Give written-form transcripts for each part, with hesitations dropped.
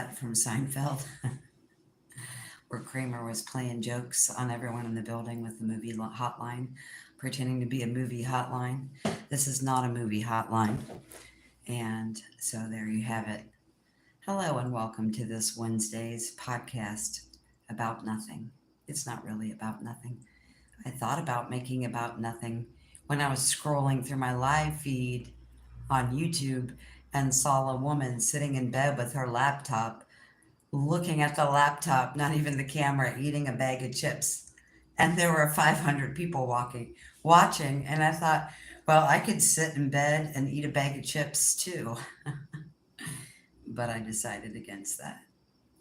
that from Seinfeld, where Kramer was playing jokes on everyone in the building with the movie hotline, pretending to be a movie hotline. This is not a movie hotline. And so there you have it. Hello and welcome to this Wednesday's podcast about nothing. It's not really about nothing. I thought about making about nothing when I was scrolling through my live feed on YouTube and saw a woman sitting in bed with her laptop, looking at the laptop, not even the camera, eating a bag of chips. And there were 500 people watching. And I thought, well, I could sit in bed and eat a bag of chips too. But I decided against that.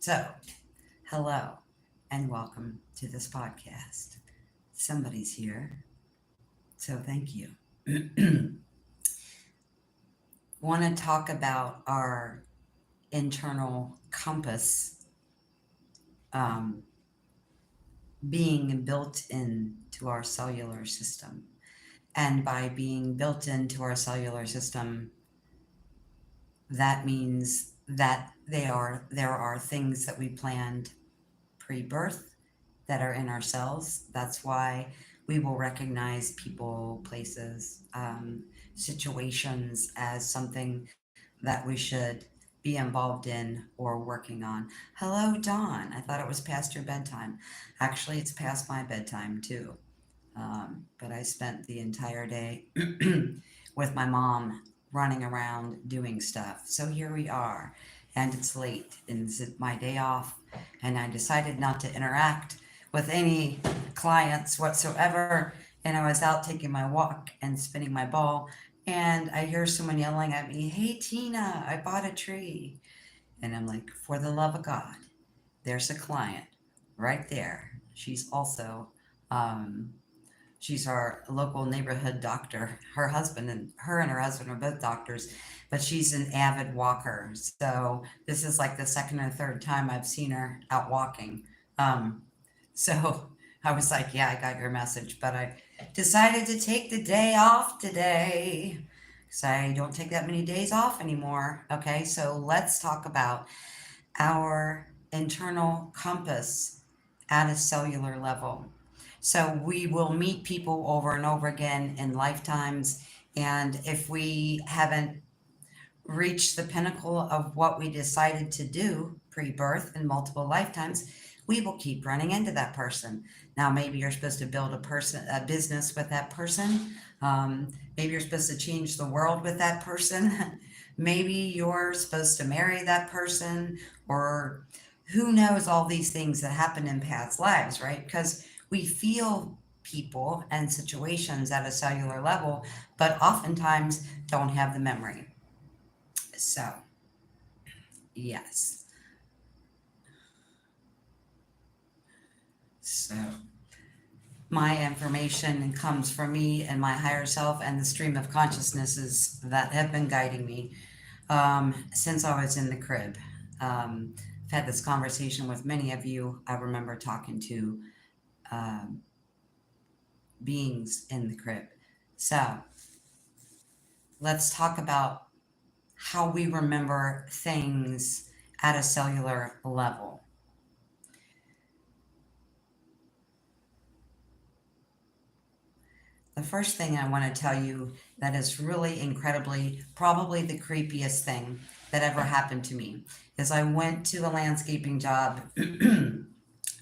So, hello and welcome to this podcast. Somebody's here, so thank you. Want to talk about our internal compass um, being built into our cellular system. And by being built into our cellular system, that means that there are things that we planned pre-birth that are in our cells. That's why we will recognize people, places, situations as something that we should be involved in or working on. Hello, Dawn. I thought it was past your bedtime. Actually, it's past my bedtime too. But I spent the entire day with my mom running around doing stuff. So here we are, and it's late, and it's my day off, and I decided not to interact with any clients whatsoever. And I was out taking my walk and spinning my ball, and I hear someone yelling at me, "Hey, Tina, I bought a tree." And I'm like, for the love of God, there's a client right there. Um, she's our local neighborhood doctor. Her and her husband are both doctors, but she's an avid walker. So this is like the second or third time I've seen her out walking. Um, so I was like, yeah, I got your message, but I decided to take the day off today because I don't take that many days off anymore. Okay, so let's talk about our internal compass at a cellular level. So we will meet people over and over again in lifetimes. And if we haven't reached the pinnacle of what we decided to do pre-birth in multiple lifetimes, we will keep running into that person. Now, maybe you're supposed to build a business with that person. Maybe you're supposed to change the world with that person. Maybe you're supposed to marry that person, or who knows all these things that happen in past lives, right? Because we feel people and situations at a cellular level, but oftentimes don't have the memory. So, yes. So, my information comes from me and my higher self and the stream of consciousnesses that have been guiding me since I was in the crib. I've had this conversation with many of you. I remember talking to um, beings in the crib. So, let's talk about how we remember things at a cellular level. The first thing I want to tell you that is really incredibly, probably the creepiest thing that ever happened to me is I went to a landscaping job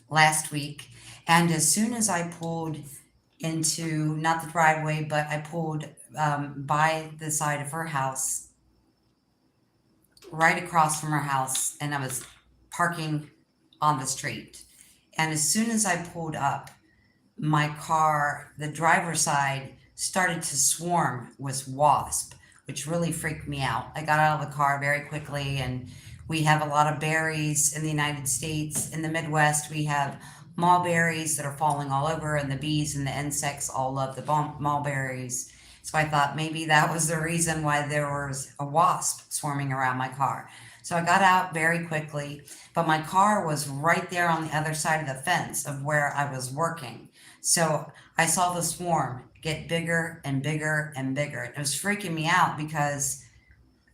last week, and as soon as I pulled into not the driveway, but I pulled by the side of her house, right across from her house, and I was parking on the street. And as soon as I pulled up, my car, the driver's side, started to swarm with wasp, which really freaked me out. I got out of the car very quickly, and we have a lot of berries in the United States. In the Midwest, we have mulberries that are falling all over, and the bees and the insects all love the mulberries. So I thought maybe that was the reason why there was a wasp swarming around my car. So I got out very quickly, but my car was right there on the other side of the fence of where I was working. So I saw the swarm get bigger and bigger and bigger. It was freaking me out because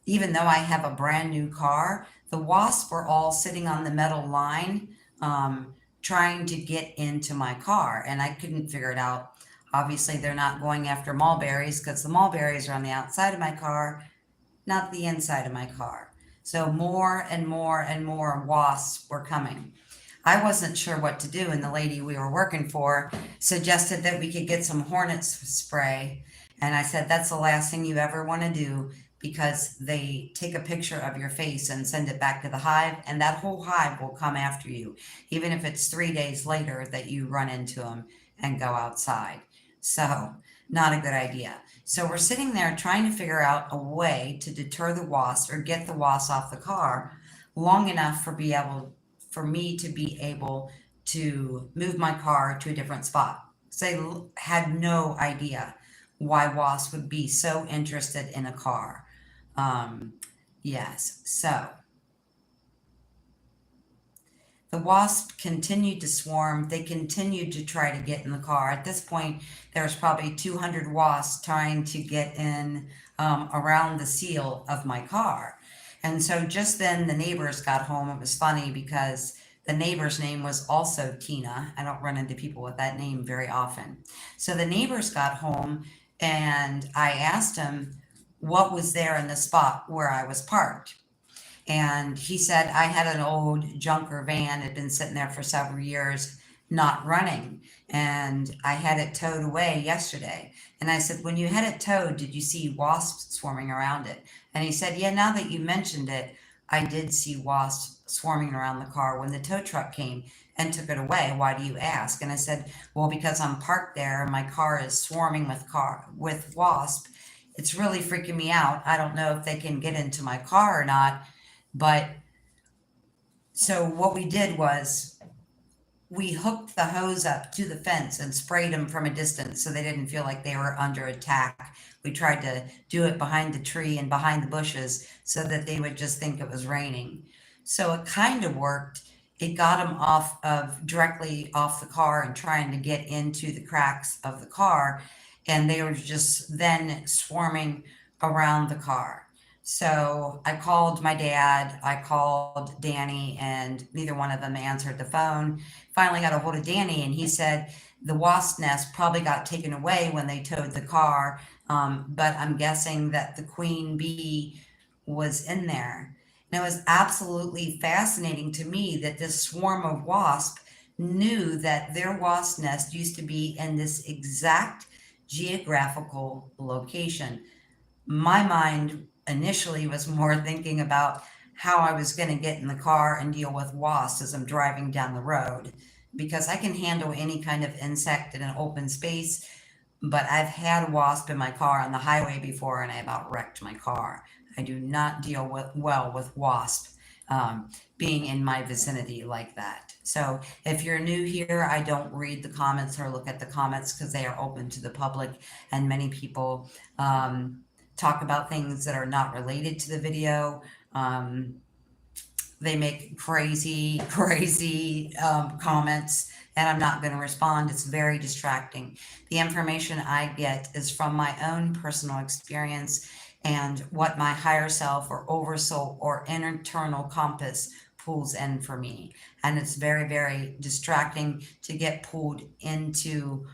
even though I have a brand new car, The wasps were all sitting on the metal line, um, trying to get into my car, and I couldn't figure it out. Obviously, they're not going after mulberries because the mulberries are on the outside of my car, not the inside of my car. So more and more and more wasps were coming. I wasn't sure what to do, and the lady we were working for suggested that we could get some spray. And I said, that's the last thing you ever want to do because they take a picture of your face and send it back to the hive, and that whole hive will come after you, even if it's 3 days later that you run into them and go outside. So, not a good idea. So, we're sitting there trying to figure out a way to deter the wasps or get the wasps off the car long enough for me to be able to move my car to a different spot. So I had no idea why wasps would be so interested in a car. Um, yes, so the wasp continued to swarm. They continued to try to get in the car. At this point, there's probably 200 wasps trying to get in around the seal of my car. And so just then the neighbors got home. It was funny because the neighbor's name was also Tina. I don't run into people with that name very often. So the neighbors got home and I asked him what was there in the spot where I was parked. And he said, I had an old junker van, had been sitting there for several years, not running. And I had it towed away yesterday. And I said, when you had it towed, did you see wasps swarming around it? And he said, yeah, now that you mentioned it, I did see wasps swarming around the car when the tow truck came and took it away. Why do you ask? And I said, well, because I'm parked there and my car is swarming with wasp. It's really freaking me out. I don't know if they can get into my car or not, but so what we did was we hooked the hose up to the fence and sprayed them from a distance so they didn't feel like they were under attack. We tried to do it behind the tree and behind the bushes so that they would just think it was raining. So it kind of worked. It got them directly off the car and trying to get into the cracks of the car. And they were just then swarming around the car. So I called my dad, I called Danny, and neither one of them answered the phone. Finally got a hold of Danny, and he said the wasp nest probably got taken away when they towed the car, but I'm guessing that the queen bee was in there. And it was absolutely fascinating to me that this swarm of wasps knew that their wasp nest used to be in this exact geographical location. My mind initially was more thinking about how I was going to get in the car and deal with wasps as I'm driving down the road because I can handle any kind of insect in an open space, but I've had a wasp in my car on the highway before and I about wrecked my car. I do not deal well with wasp being in my vicinity like that. So if you're new here, I don't read the comments or look at the comments because they are open to the public, and many people talk about things that are not related to the video. They make crazy comments, and I'm not going to respond. It's very distracting. The information I get is from my own personal experience and what my higher self or oversoul or internal compass pulls in for me. And it's very, very distracting to get pulled into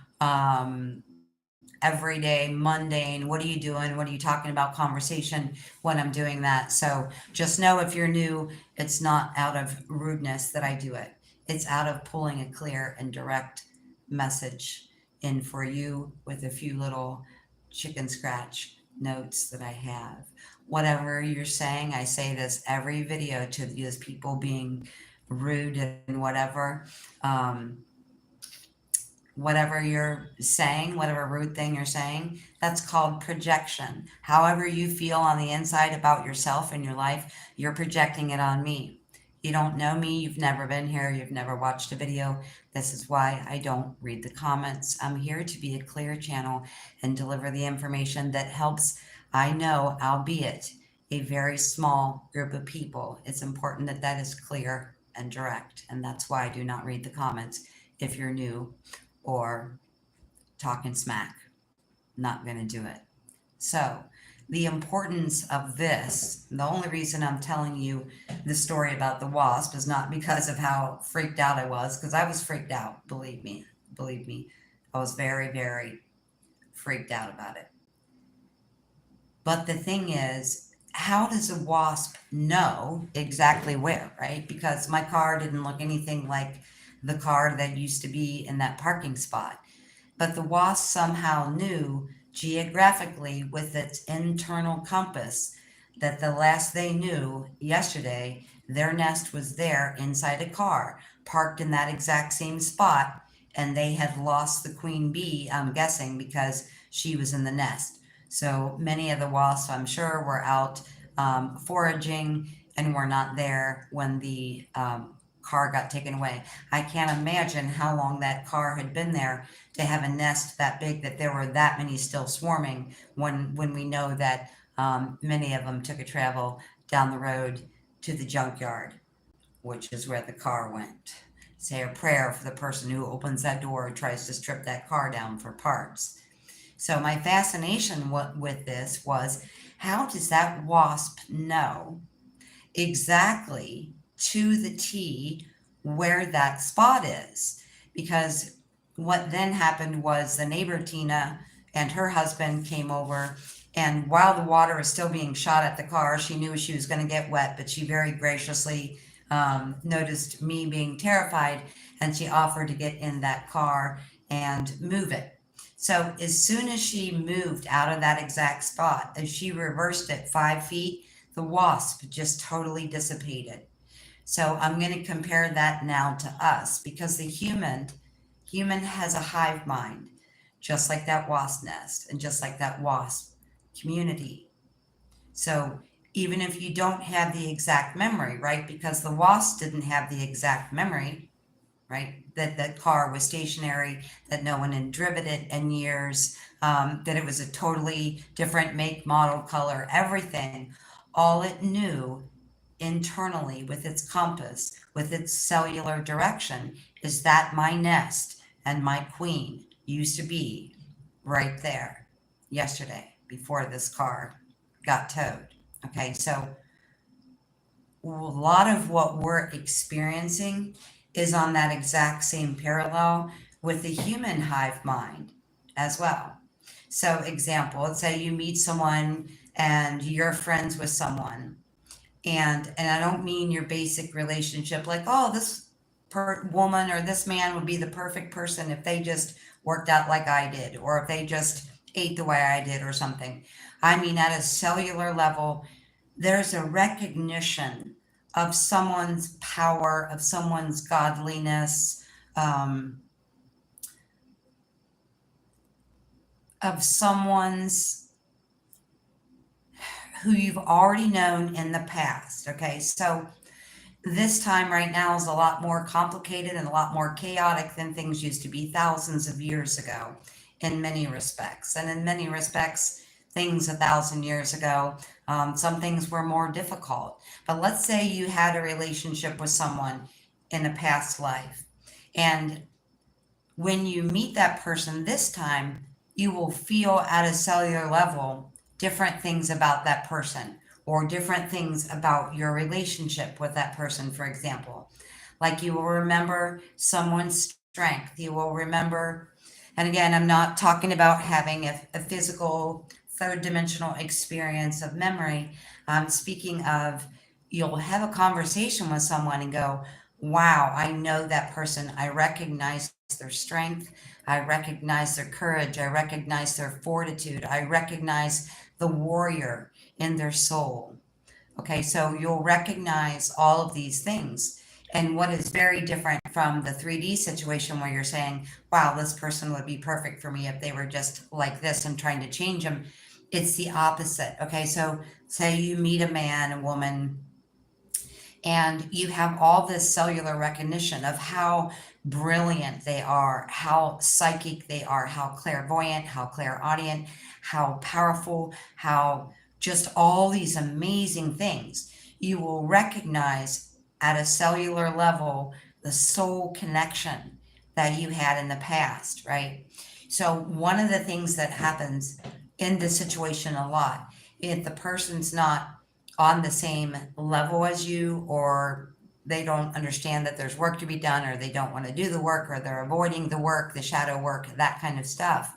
everyday mundane, what are you doing, what are you talking about conversation when I'm doing that. So just know if you're new, it's not out of rudeness that I do it. It's out of pulling a clear and direct message in for you with a few little chicken scratch notes that I have. Whatever you're saying, I say this every video to these people being rude and whatever. Whatever you're saying, whatever rude thing you're saying, that's called projection. However you feel on the inside about yourself and your life, you're projecting it on me. You don't know me, you've never been here, you've never watched a video. This is why I don't read the comments. I'm here to be a clear channel and deliver the information that helps, I know, albeit a very small group of people. It's important that that is clear and direct, and that's why I do not read the comments if you're new or talking smack. Not going to do it. So the importance of this, the only reason I'm telling you the story about the wasp is not because of how freaked out I was, because I was freaked out, believe me. I was very, very freaked out about it. But the thing is, how does a wasp know exactly where, right? Because my car didn't look anything like the car that used to be in that parking spot. But the wasp somehow knew geographically with its internal compass that the last they knew yesterday, their nest was there inside a car, parked in that exact same spot, and they had lost the queen bee, I'm guessing, because she was in the nest. So many of the wasps, I'm sure, were out foraging and were not there when the car got taken away. I can't imagine how long that car had been there to have a nest that big that there were that many still swarming when we know that many of them took a travel down the road to the junkyard, which is where the car went. Say a prayer for the person who opens that door and tries to strip that car down for parts. So my fascination with this was, how does that wasp know exactly to the T where that spot is? Because what then happened was the neighbor Tina and her husband came over, and while the water was still being shot at the car, she knew she was going to get wet, but she very graciously noticed me being terrified, and she offered to get in that car and move it. So as soon as she moved out of that exact spot, as she reversed it 5 feet, the wasp just totally dissipated. So I'm going to compare that now to us, because the human has a hive mind, just like that wasp nest and just like that wasp community. So even if you don't have the exact memory, right? Because the wasp didn't have the exact memory, right? That that car was stationary, that no one had driven it in years, that it was a totally different make, model, color, everything. All it knew internally with its compass, with its cellular direction, is that my nest and my queen used to be right there yesterday before this car got towed. Okay, so a lot of what we're experiencing is on that exact same parallel with the human hive mind as well. So, example, let's say you meet someone and you're friends with someone, and I don't mean your basic relationship like, oh, this woman or this man would be the perfect person if they just worked out like I did, or if they just ate the way I did or something. I mean, at a cellular level, there's a recognition of someone's power, of someone's godliness, um, of someone's who you've already known in the past. Okay, so this time right now is a lot more complicated and a lot more chaotic than things used to be thousands of years ago in many respects. And in many respects, things 1,000 years ago, some things were more difficult. But let's say you had a relationship with someone in a past life, and when you meet that person this time, you will feel at a cellular level different things about that person, or different things about your relationship with that person, for example. Like you will remember someone's strength. You will remember, and again, I'm not talking about having a physical third dimensional experience of memory. I'm speaking of, you'll have a conversation with someone and go, wow, I know that person. I recognize their strength. I recognize their courage. I recognize their fortitude. I recognize the warrior in their soul. Okay, so you'll recognize all of these things. And what is very different from the 3D situation where you're saying, wow, this person would be perfect for me if they were just like this and trying to change them. It's the opposite. Okay, so say you meet a man, a woman, and you have all this cellular recognition of how brilliant they are, how psychic they are, how clairvoyant, how clairaudient, how powerful, how just all these amazing things. You will recognize at a cellular level the soul connection that you had in the past, right? So, one of the things that happens in this situation a lot if the person's not on the same level as you, or they don't understand that there's work to be done, or they don't want to do the work, or they're avoiding the work, the shadow work, that kind of stuff,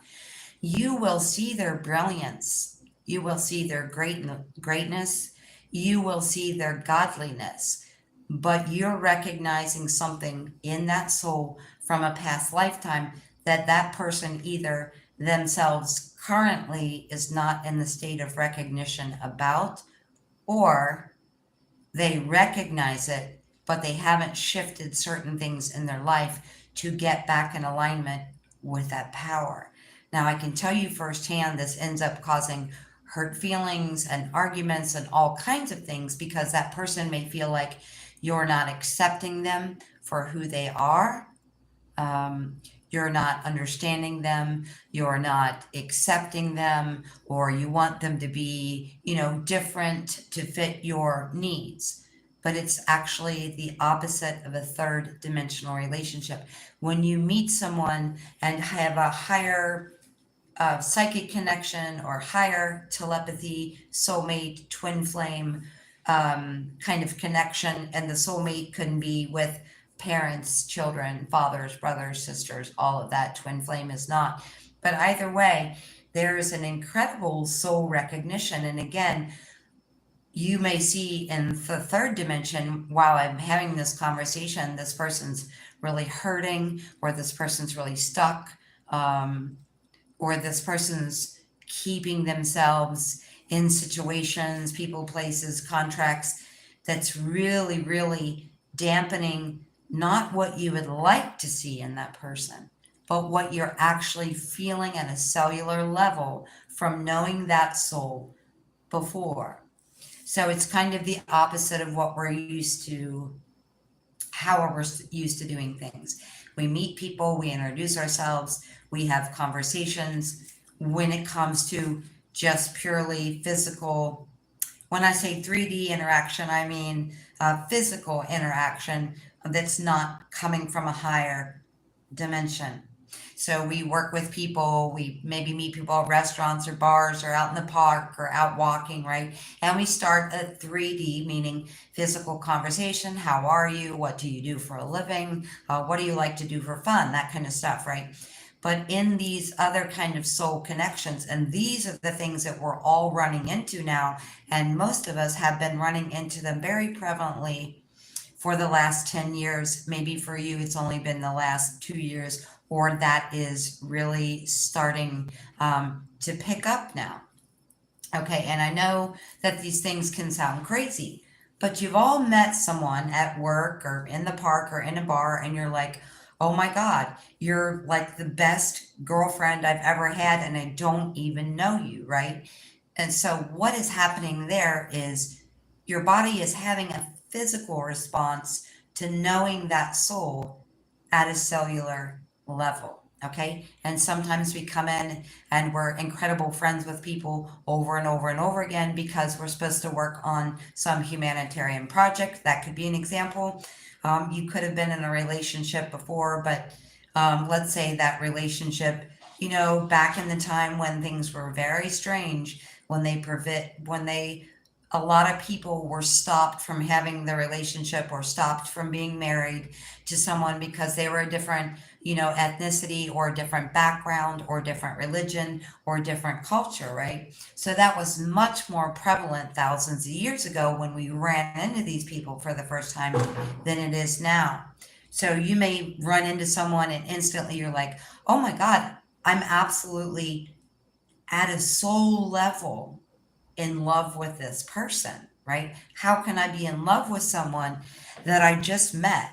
you will see their brilliance. You will see their greatness. You will see their godliness. But you're recognizing something in that soul from a past lifetime that that person either themselves currently is not in the state of recognition about, or they recognize it, but they haven't shifted certain things in their life to get back in alignment with that power. Now, I can tell you firsthand, this ends up causing hurt feelings and arguments and all kinds of things, because that person may feel like you're not accepting them for who they are. You're not understanding them, you're not accepting them, or you want them to be, different to fit your needs. But it's actually the opposite of a third dimensional relationship. When you meet someone and have a higher psychic connection or higher telepathy, soulmate, twin flame kind of connection, and the soulmate can be with parents, children, fathers, brothers, sisters, all of that. Twin flame is not. But either way, there's an incredible soul recognition. And again, you may see in the third dimension, while I'm having this conversation, this person's really hurting, or this person's really stuck, or this person's keeping themselves in situations, people, places, contracts that's really, really dampening not what you would like to see in that person, but what you're actually feeling at a cellular level from knowing that soul before. So it's kind of the opposite of what we're used to, how we're used to doing things. We meet people, we introduce ourselves, we have conversations. When it comes to just purely physical, when I say 3D interaction, I mean physical interaction that's not coming from a higher dimension. So we work with people, we maybe meet people at restaurants or bars or out in the park or out walking, right? And we start a 3D, meaning physical conversation. How are you? What do you do for a living? What do you like to do for fun? That kind of stuff, right? But in these other kind of soul connections, and these are the things that we're all running into now, and most of us have been running into them very prevalently for the last 10 years. Maybe for you, it's only been the last 2 years, or that is really starting to pick up now. Okay, and I know that these things can sound crazy, but you've all met someone at work or in the park or in a bar, and you're like, oh my God, you're like the best girlfriend I've ever had, and I don't even know you, right? And so what is happening there is your body is having a physical response to knowing that soul at a cellular level. Okay. And sometimes we come in and we're incredible friends with people over and over and over again because we're supposed to work on some humanitarian project. That could be an example. You could have been in a relationship before, but let's say that relationship, back in the time when things were very strange, when a lot of people were stopped from having the relationship or stopped from being married to someone because they were a different, ethnicity or a different background or different religion or different culture, right? So that was much more prevalent thousands of years ago when we ran into these people for the first time than it is now. So you may run into someone and instantly you're like, oh my God, I'm absolutely at a soul level in love with this person, right? How can I be in love with someone that I just met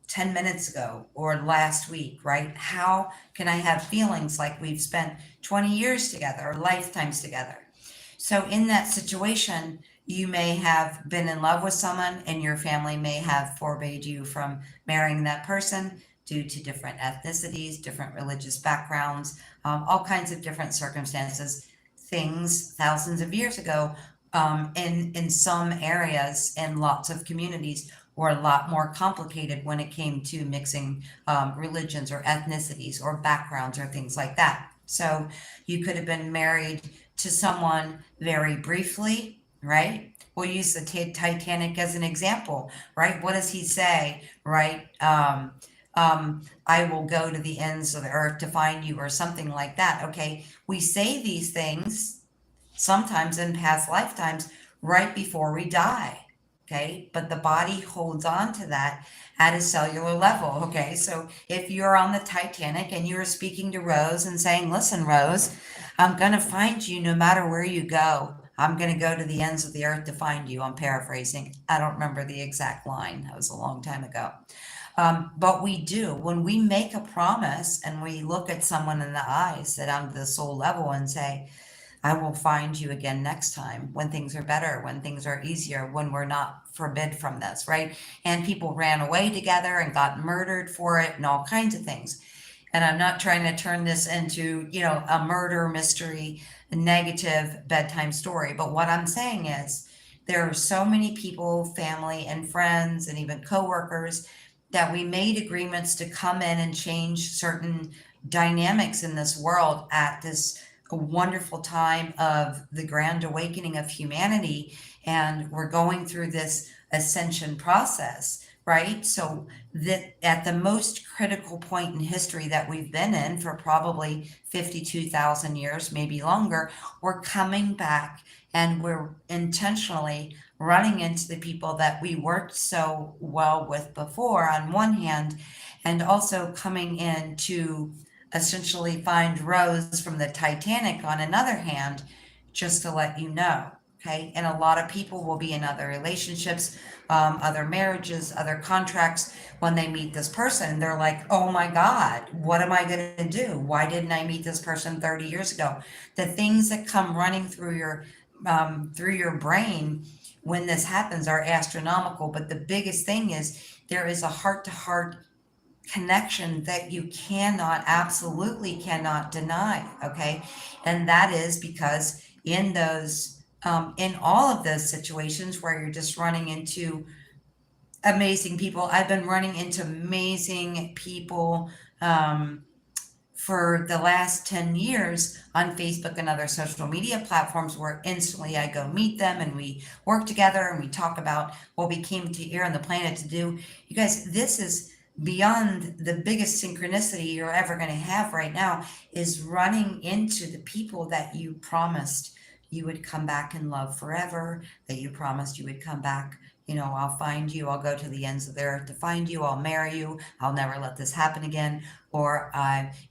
10 minutes ago or last week, right? How can I have feelings like we've spent 20 years together or lifetimes together? So in that situation, you may have been in love with someone and your family may have forbade you from marrying that person due to different ethnicities, different religious backgrounds, all kinds of different circumstances. Things thousands of years ago, in some areas and lots of communities, were a lot more complicated when it came to mixing religions or ethnicities or backgrounds or things like that. So you could have been married to someone very briefly, right? We'll use the Titanic as an example, right? What does he say, right? I will go to the ends of the earth to find you, or something like that. Okay, we say these things sometimes in past lifetimes right before we die. Okay, but the body holds on to that at a cellular level. Okay, so if you're on the Titanic and you're speaking to Rose and saying, listen, Rose, I'm going to find you no matter where you go. I'm going to go to the ends of the earth to find you. I'm paraphrasing. I don't remember the exact line. That was a long time ago. But we do. When we make a promise and we look at someone in the eyes at on the soul level and say, I will find you again next time when things are better, when things are easier, when we're not forbid from this, right? And people ran away together and got murdered for it and all kinds of things. And I'm not trying to turn this into, a murder mystery, a negative bedtime story. But what I'm saying is there are so many people, family and friends and even coworkers, that we made agreements to come in and change certain dynamics in this world at this wonderful time of the grand awakening of humanity. And we're going through this ascension process, right? So that at the most critical point in history that we've been in for probably 52,000 years, maybe longer, we're coming back and we're intentionally running into the people that we worked so well with before on one hand, and also coming in to essentially find Rose from the Titanic on another hand, just to let you know. Okay, and a lot of people will be in other relationships, other marriages, other contracts. When they meet this person, they're like, oh my God, what am I going to do? Why didn't I meet this person 30 years ago? The things that come running through your brain when this happens are astronomical. But the biggest thing is there is a heart to heart connection that you cannot, absolutely cannot deny. Okay. And that is because in all of those situations where you're just running into amazing people, I've been running into amazing people, for the last 10 years on Facebook and other social media platforms, where instantly I go meet them and we work together and we talk about what we came to here on the planet to do. You guys, this is beyond the biggest synchronicity you're ever going to have right now, is running into the people that you promised you would come back and love forever, that you promised you would come back. I'll find you, I'll go to the ends of the earth to find you, I'll marry you, I'll never let this happen again. Or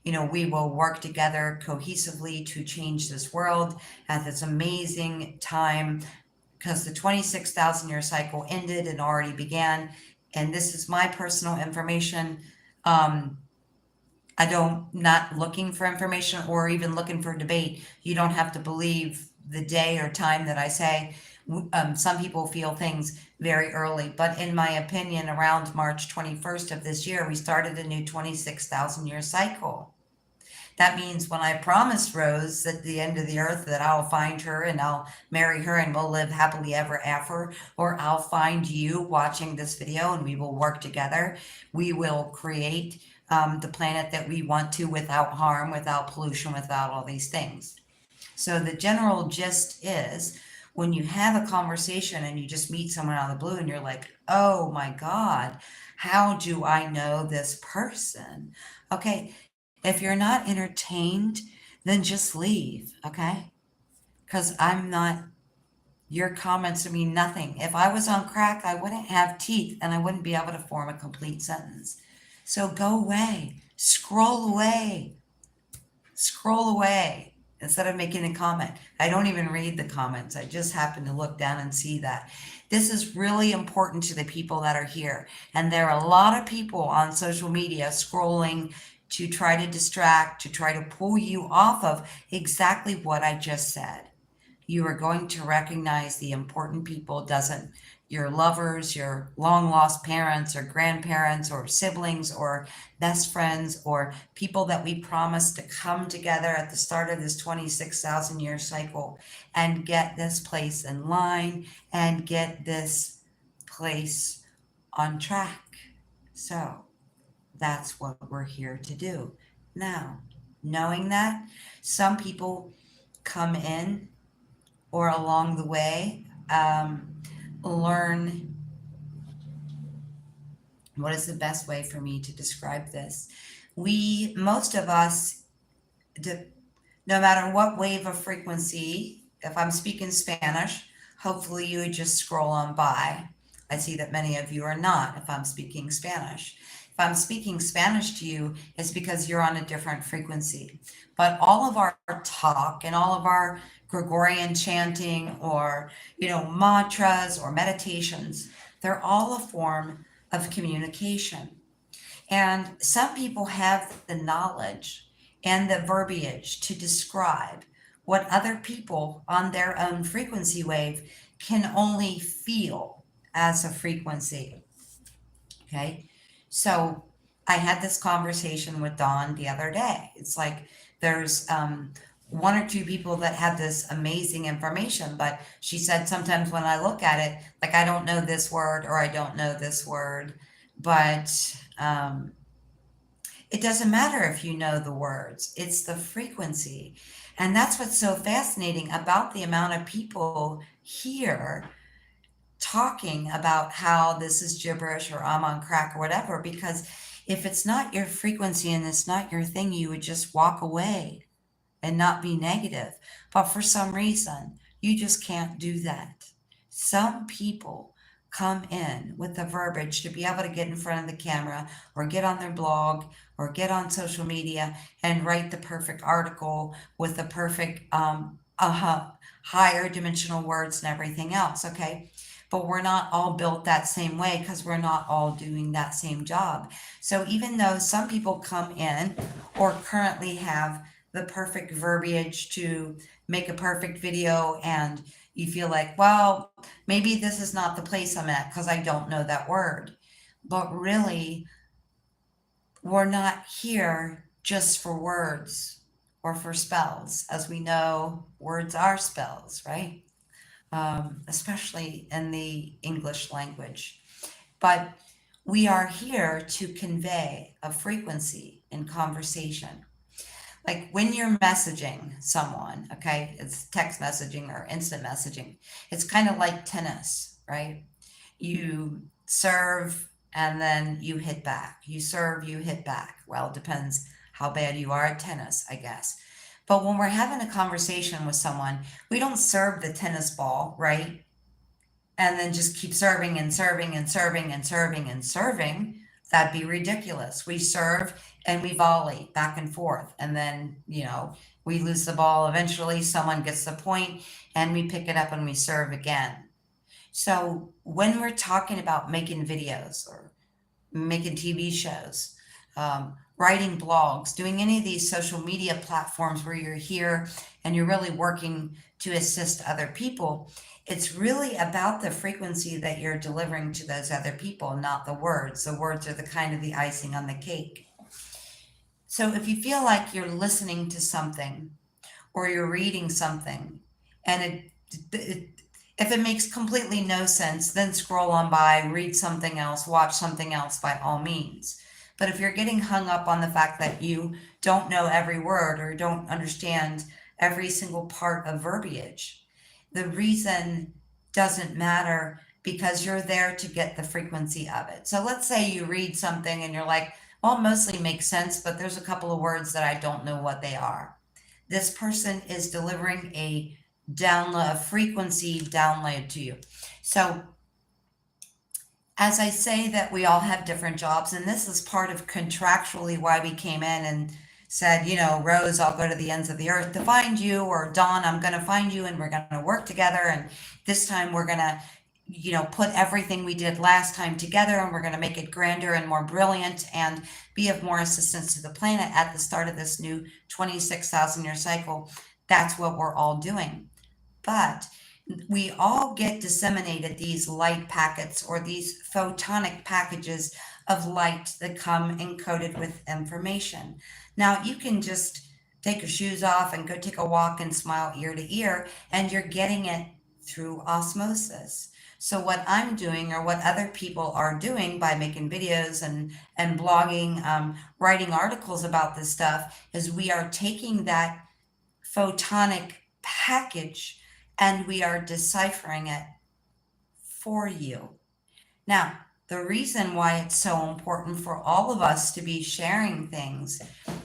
we will work together cohesively to change this world at this amazing time, because the 26,000 year cycle ended and already began. And this is my personal information. Um, I don't, not looking for information or even looking for debate. You don't have to believe the day or time that I say. Some people feel things very early, but in my opinion, around March 21st of this year, we started a new 26,000 year cycle. That means when I promised Rose at the end of the earth that I'll find her and I'll marry her and we'll live happily ever after, or I'll find you watching this video and we will work together. We will create the planet that we want to, without harm, without pollution, without all these things. So the general gist is, when you have a conversation and you just meet someone out of the blue and you're like, oh my God, how do I know this person? Okay, if you're not entertained, then just leave, okay? Because your comments mean nothing. If I was on crack, I wouldn't have teeth and I wouldn't be able to form a complete sentence. So go away, scroll away instead of making a comment. I don't even read the comments. I just happen to look down and see that. This is really important to the people that are here. And there are a lot of people on social media scrolling to try to distract, to try to pull you off of exactly what I just said. You are going to recognize the important people. Doesn't your lovers, your long lost parents or grandparents or siblings or best friends or people that we promised to come together at the start of this 26,000 year cycle and get this place in line and get this place on track. So that's what we're here to do. Now, knowing that, some people come in or along the way, learn, what is the best way for me to describe this? Most of us, no matter what wave of frequency, if I'm speaking Spanish, hopefully you would just scroll on by. I see that many of you are not if I'm speaking Spanish. If I'm speaking Spanish to you, it's because you're on a different frequency. But all of our talk and all of our Gregorian chanting or, mantras or meditations, they're all a form of communication. And some people have the knowledge and the verbiage to describe what other people on their own frequency wave can only feel as a frequency. Okay. So I had this conversation with Dawn the other day. It's like there's one or two people that had this amazing information, but she said sometimes when I look at it, like I don't know this word or I don't know this word, but it doesn't matter if you know the words, it's the frequency. And that's what's so fascinating about the amount of people here talking about how this is gibberish or I'm on crack or whatever, because if it's not your frequency and it's not your thing, you would just walk away and not be negative. But for some reason, you just can't do that. Some people come in with the verbiage to be able to get in front of the camera or get on their blog or get on social media and write the perfect article with the perfect higher dimensional words and everything else. Okay. But we're not all built that same way because we're not all doing that same job. So even though some people come in or currently have the perfect verbiage to make a perfect video and you feel like, well, maybe this is not the place I'm at because I don't know that word. But really, we're not here just for words or for spells. As we know, words are spells, right? Especially in the English language. But we are here to convey a frequency in conversation. Like when you're messaging someone, okay, it's text messaging or instant messaging, it's kind of like tennis, right? You serve and then you hit back. You serve, you hit back. Well, it depends how bad you are at tennis, I guess. But when we're having a conversation with someone, we don't serve the tennis ball, right? And then just keep serving and serving and serving and serving and serving. That'd be ridiculous. We serve and we volley back and forth. And then, we lose the ball. Eventually, someone gets the point and we pick it up and we serve again. So when we're talking about making videos or making TV shows, writing blogs, doing any of these social media platforms where you're here and you're really working to assist other people, it's really about the frequency that you're delivering to those other people, not the words. The words are the kind of the icing on the cake. So if you feel like you're listening to something or you're reading something and if it makes completely no sense, then scroll on by, read something else, watch something else by all means. But if you're getting hung up on the fact that you don't know every word or don't understand every single part of verbiage, the reason doesn't matter because you're there to get the frequency of it. So let's say you read something and you're like, well, it mostly makes sense, but there's a couple of words that I don't know what they are. This person is delivering a download, a frequency download to you. So as I say that we all have different jobs, and this is part of contractually why we came in and said, Rose, I'll go to the ends of the earth to find you, or Dawn, I'm going to find you and we're going to work together. And this time we're going to, put everything we did last time together and we're going to make it grander and more brilliant and be of more assistance to the planet at the start of this new 26,000 year cycle. That's what we're all doing. But we all get disseminated these light packets or these photonic packages of light that come encoded with information. Now you can just take your shoes off and go take a walk and smile ear to ear, and you're getting it through osmosis. So what I'm doing or what other people are doing by making videos and blogging, writing articles about this stuff is we are taking that photonic package, and we are deciphering it for you. Now, the reason why it's so important for all of us to be sharing things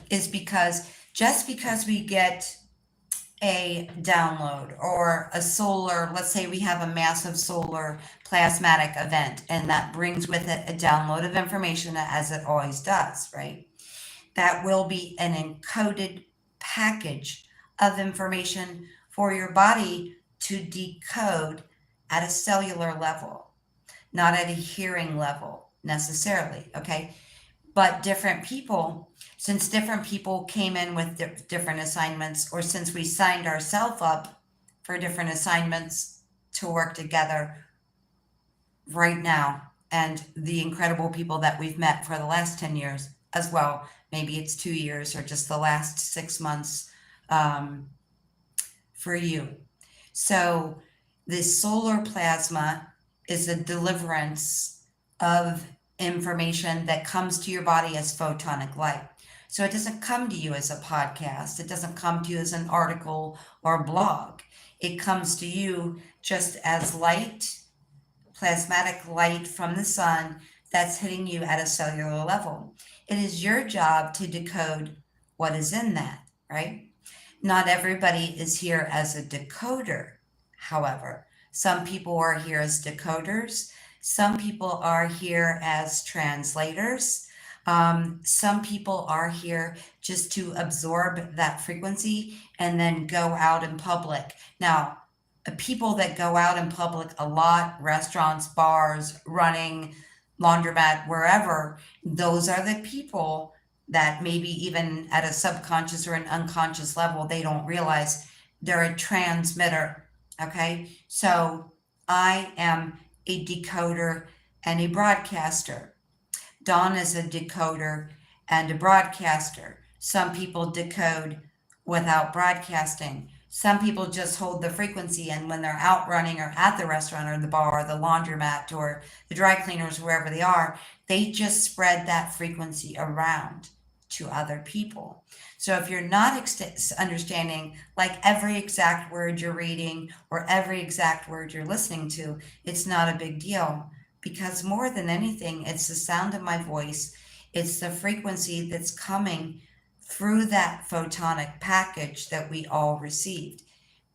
is because just because we get a download or a solar, let's say we have a massive solar plasmatic event, and that brings with it a download of information, as it always does, right? That will be an encoded package of information for your body to decode at a cellular level, not at a hearing level necessarily, okay? But different people, since different people came in with different assignments, or since we signed ourselves up for different assignments to work together right now, and the incredible people that we've met for the last 10 years as well, maybe it's 2 years or just the last 6 months for you. So the solar plasma is a deliverance of information that comes to your body as photonic light. So it doesn't come to you as a podcast. It doesn't come to you as an article or blog. It comes to you just as light, plasmatic light from the sun that's hitting you at a cellular level. It is your job to decode what is in that, right? Not everybody is here as a decoder, however. Some people are here as decoders. Some people are here as translators. Some people are here just to absorb that frequency and then go out in public. Now, people that go out in public a lot, restaurants, bars, running, laundromat, wherever, those are the people that maybe even at a subconscious or an unconscious level, they don't realize they're a transmitter. Okay. So I am a decoder and a broadcaster. Dawn is a decoder and a broadcaster. Some people decode without broadcasting. Some people just hold the frequency, and when they're out running or at the restaurant or the bar or the laundromat or the dry cleaners, wherever they are, they just spread that frequency around to other people. So if you're not understanding like every exact word you're reading or every exact word you're listening to, it's not a big deal, because more than anything, it's the sound of my voice. It's the frequency that's coming through that photonic package that we all received.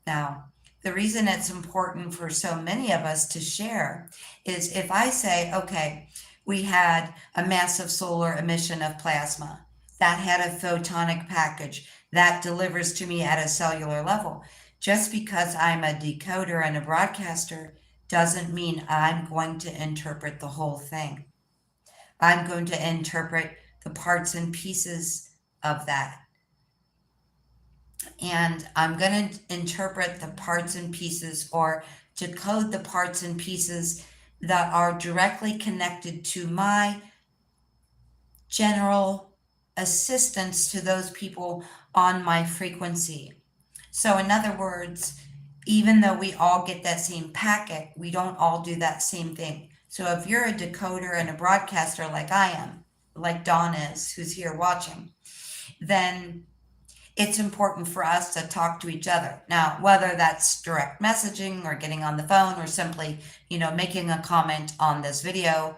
Now, the reason it's important for so many of us to share is if I say, okay, we had a massive solar emission of plasma that had a photonic package that delivers to me at a cellular level. Just because I'm a decoder and a broadcaster doesn't mean I'm going to interpret the whole thing. I'm going to interpret the parts and pieces of that. And I'm going to interpret the parts and pieces, or decode the parts and pieces that are directly connected to my general assistance to those people on my frequency. So in other words, even though we all get that same packet, we don't all do that same thing. So if you're a decoder and a broadcaster like I am, like Dawn is, who's here watching, then it's important for us to talk to each other. Now, whether that's direct messaging or getting on the phone or simply, making a comment on this video,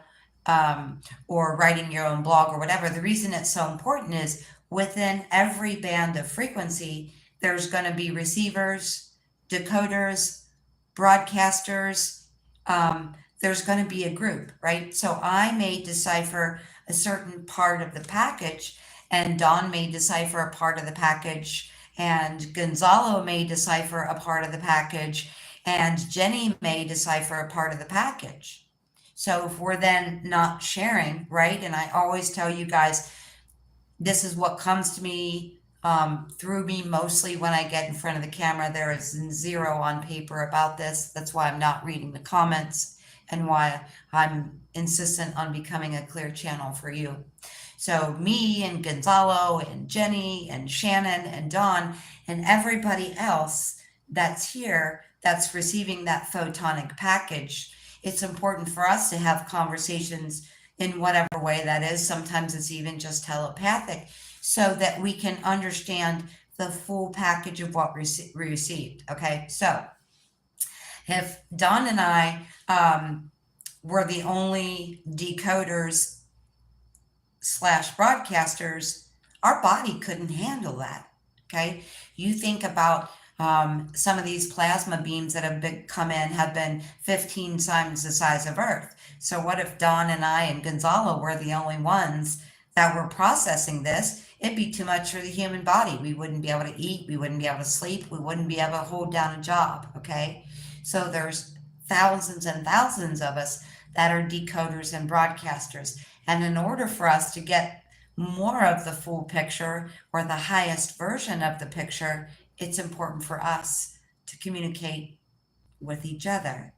or writing your own blog or whatever, the reason it's so important is within every band of frequency, there's going to be receivers, decoders, broadcasters. There's going to be a group, right? So I may decipher a certain part of the package, and Dawn may decipher a part of the package, and Gonzalo may decipher a part of the package, and Jenny may decipher a part of the package. So if we're then not sharing, right? And I always tell you guys, this is what comes to me, through me mostly when I get in front of the camera. There is zero on paper about this. That's why I'm not reading the comments and why I'm insistent on becoming a clear channel for you. So me and Gonzalo and Jenny and Shannon and Dawn and everybody else that's here, that's receiving that photonic package, it's important for us to have conversations in whatever way that is. Sometimes it's even just telepathic, so that we can understand the full package of what we received. Okay, so if Don and I were the only decoders slash broadcasters, our body couldn't handle that. Okay, you think about some of these plasma beams that have come in have been 15 times the size of Earth. So what if Don and I and Gonzalo were the only ones that were processing this? It'd be too much for the human body. We wouldn't be able to eat. We wouldn't be able to sleep. We wouldn't be able to hold down a job. Okay, so there's thousands and thousands of us that are decoders and broadcasters. And in order for us to get more of the full picture or the highest version of the picture, it's important for us to communicate with each other.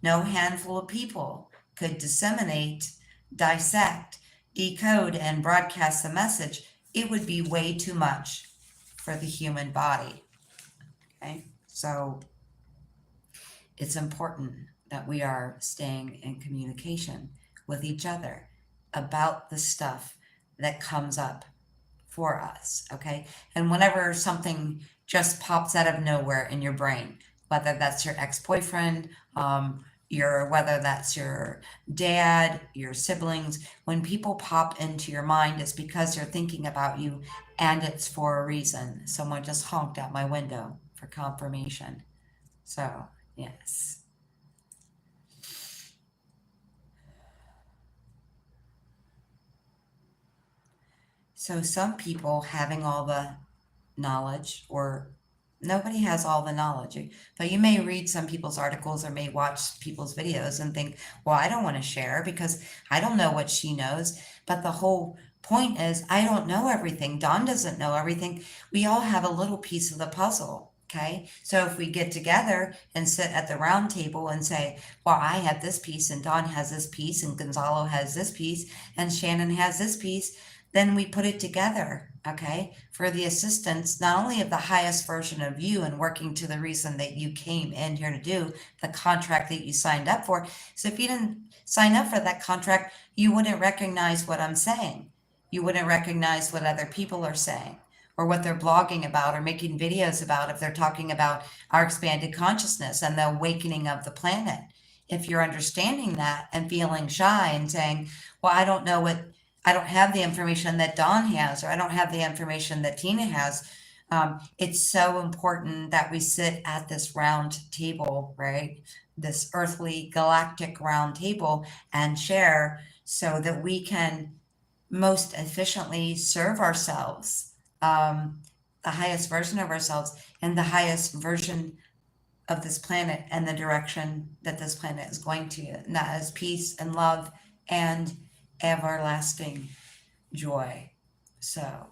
No handful of people could disseminate, dissect, decode, and broadcast the message. It would be way too much for the human body. Okay, so it's important that we are staying in communication with each other about the stuff that comes up for us, okay? And whenever something just pops out of nowhere in your brain, whether that's your ex-boyfriend, whether that's your dad, your siblings, when people pop into your mind, it's because they're thinking about you, and it's for a reason. Someone just honked out my window for confirmation. So, yes. So some people having all the knowledge, or nobody has all the knowledge, but you may read some people's articles or may watch people's videos and think, well, I don't want to share because I don't know what she knows. But the whole point is, I don't know everything. Dawn doesn't know everything. We all have a little piece of the puzzle. Okay, so if we get together and sit at the round table and say, well, I have this piece and Dawn has this piece and Gonzalo has this piece and Shannon has this piece, then we put it together, okay, for the assistance not only of the highest version of you and working to the reason that you came in here to do, the contract that you signed up for. So if you didn't sign up for that contract, you wouldn't recognize what I'm saying. You wouldn't recognize what other people are saying or what they're blogging about or making videos about if they're talking about our expanded consciousness and the awakening of the planet. If you're understanding that and feeling shy and saying, well, I don't know what, I don't have the information that Dawn has, or I don't have the information that Tina has. It's so important that we sit at this round table, right? This earthly galactic round table and share so that we can most efficiently serve ourselves, the highest version of ourselves and the highest version of this planet and the direction that this planet is going to, and that is peace and love and everlasting joy. So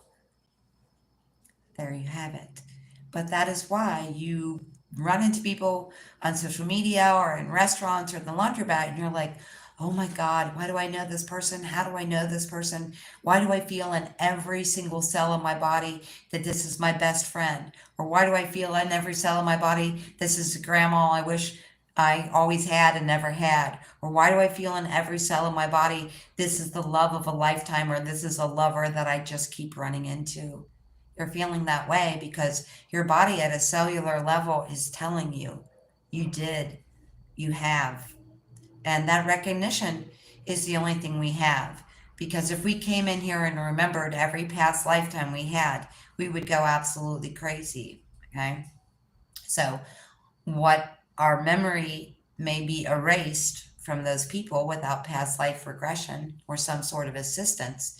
there you have it. But that is why you run into people on social media or in restaurants or the laundromat and you're like, oh my God, why do I know this person? How do I know this person? Why do I feel in every single cell of my body that this is my best friend? Or why do I feel in every cell of my body this is grandma I wish I always had and never had? Or why do I feel in every cell of my body this is the love of a lifetime, or this is a lover that I just keep running into? You're feeling that way because your body at a cellular level is telling you, you did, you have. And that recognition is the only thing we have. Because if we came in here and remembered every past lifetime we had, we would go absolutely crazy. Okay? So, what our memory may be erased from those people without past life regression or some sort of assistance.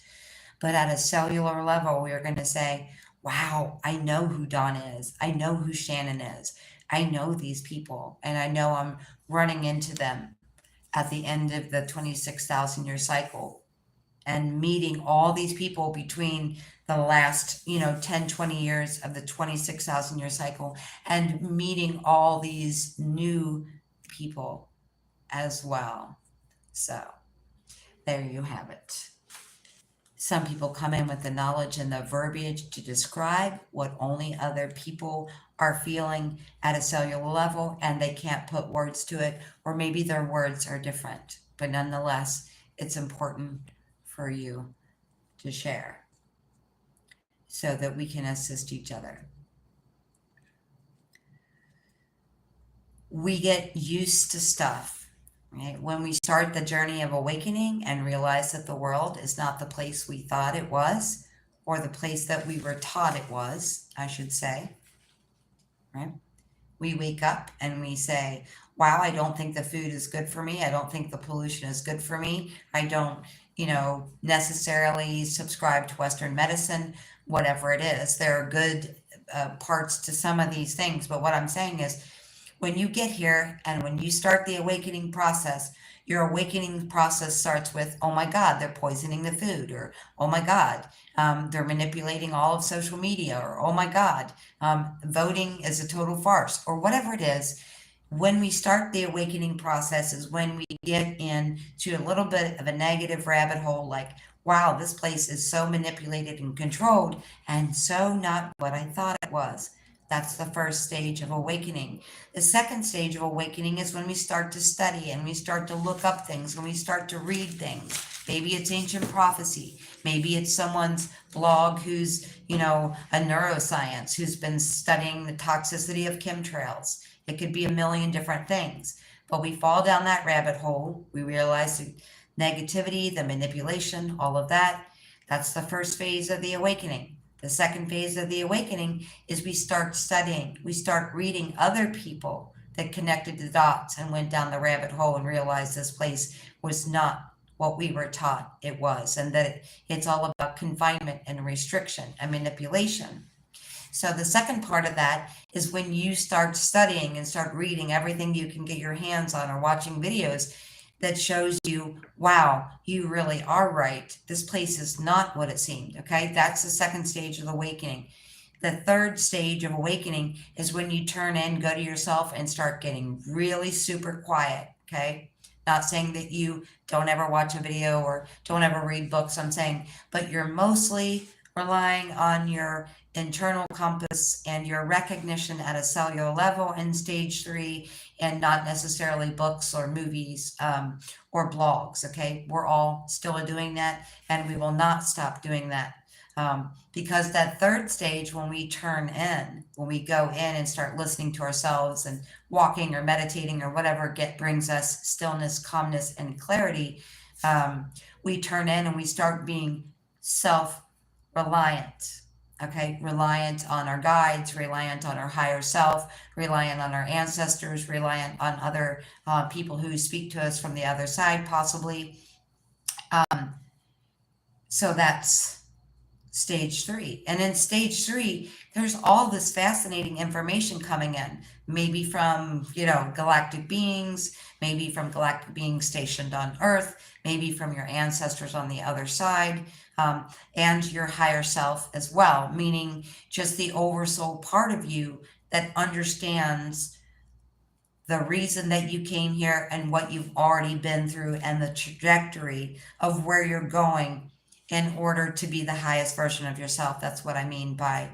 But at a cellular level, we are going to say, wow, I know who Dawn is. I know who Shannon is. I know these people, and I know I'm running into them at the end of the 26,000 year cycle and meeting all these people between the last 10 20 years of the 26,000 year cycle and meeting all these new people as well. So there you have it. Some people come in with the knowledge and the verbiage to describe what only other people are feeling at a cellular level, and they can't put words to it, or maybe their words are different. But nonetheless, it's important for you to share. so that we can assist each other. We get used to stuff, right? When we start the journey of awakening and realize that the world is not the place we thought it was, or the place that we were taught it was, I should say, right? We wake up and we say, wow, I don't think the food is good for me. I don't think the pollution is good for me. I don't, necessarily subscribe to Western medicine, whatever it is. There are good parts to some of these things. But what I'm saying is, when you get here and when you start the awakening process, your awakening process starts with, oh my God, they're poisoning the food, or oh my God, they're manipulating all of social media, or oh my God, voting is a total farce, or whatever it is. When we start the awakening process is when we get into a little bit of a negative rabbit hole, like, wow, this place is so manipulated and controlled and so not what I thought it was. That's the first stage of awakening. The second stage of awakening is when we start to study and we start to look up things, when we start to read things. Maybe it's ancient prophecy. Maybe it's someone's blog who's, a neuroscience, who's been studying the toxicity of chemtrails. It could be a million different things. But we fall down that rabbit hole. We realize the negativity, the manipulation, all of that. That's the first phase of the awakening. The second phase of the awakening is we start studying. We start reading other people that connected the dots and went down the rabbit hole and realized this place was not what we were taught it was, and that it's all about confinement and restriction and manipulation. So the second part of that is when you start studying and start reading everything you can get your hands on, or watching videos that shows you, wow, you really are right. This place is not what it seemed. Okay. That's the second stage of awakening. The third stage of awakening is when you turn in, go to yourself, and start getting really super quiet. Okay. Not saying that you don't ever watch a video or don't ever read books. I'm saying, but you're mostly relying on your internal compass and your recognition at a cellular level in stage 3, and not necessarily books or movies, or blogs. Okay, we're all still doing that, and we will not stop doing that, because that third stage, when we turn in, when we go in and start listening to ourselves and walking or meditating or whatever brings us stillness, calmness, and clarity, we turn in and we start being self-reliant. Okay, reliant on our guides, reliant on our higher self, reliant on our ancestors, reliant on other people who speak to us from the other side, possibly. So that's stage 3. And in stage 3, there's all this fascinating information coming in, maybe from, galactic beings, maybe from galactic beings stationed on Earth, maybe from your ancestors on the other side, and your higher self as well, meaning just the oversoul part of you that understands the reason that you came here and what you've already been through and the trajectory of where you're going in order to be the highest version of yourself. That's what I mean by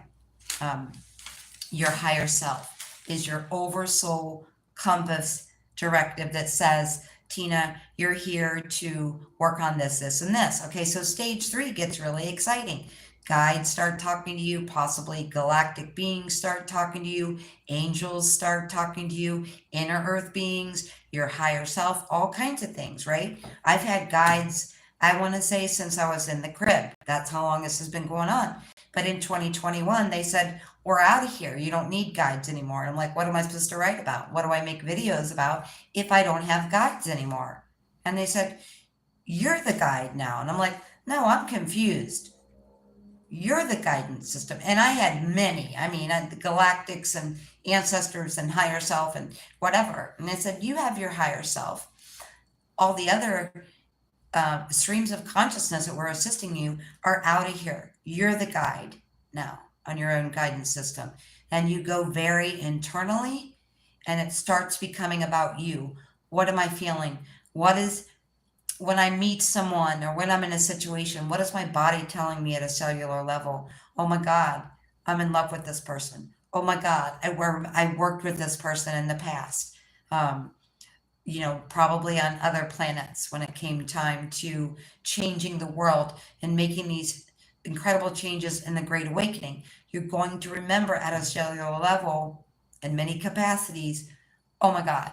your higher self, is your oversoul compass directive that says, Tina, you're here to work on this, this, and this. Okay, so stage 3 gets really exciting. Guides start talking to you, possibly galactic beings start talking to you, angels start talking to you, inner earth beings, your higher self, all kinds of things, right? I've had guides, I want to say, since I was in the crib. That's how long this has been going on. But in 2021, they said, we're out of here. You don't need guides anymore. And I'm like, what am I supposed to write about? What do I make videos about if I don't have guides anymore? And they said, you're the guide now. And I'm like, no, I'm confused. You're the guidance system. And I had many, the galactics and ancestors and higher self and whatever. And they said, you have your higher self. All the other streams of consciousness that were assisting you are out of here. You're the guide now on your own guidance system. And you go very internally, and it starts becoming about you. What am I feeling? When I meet someone or when I'm in a situation, what is my body telling me at a cellular level? Oh my God, I'm in love with this person. Oh my God, I worked with this person in the past. Probably on other planets when it came time to changing the world and making these incredible changes in the Great Awakening. You're going to remember at a cellular level, in many capacities, oh my God,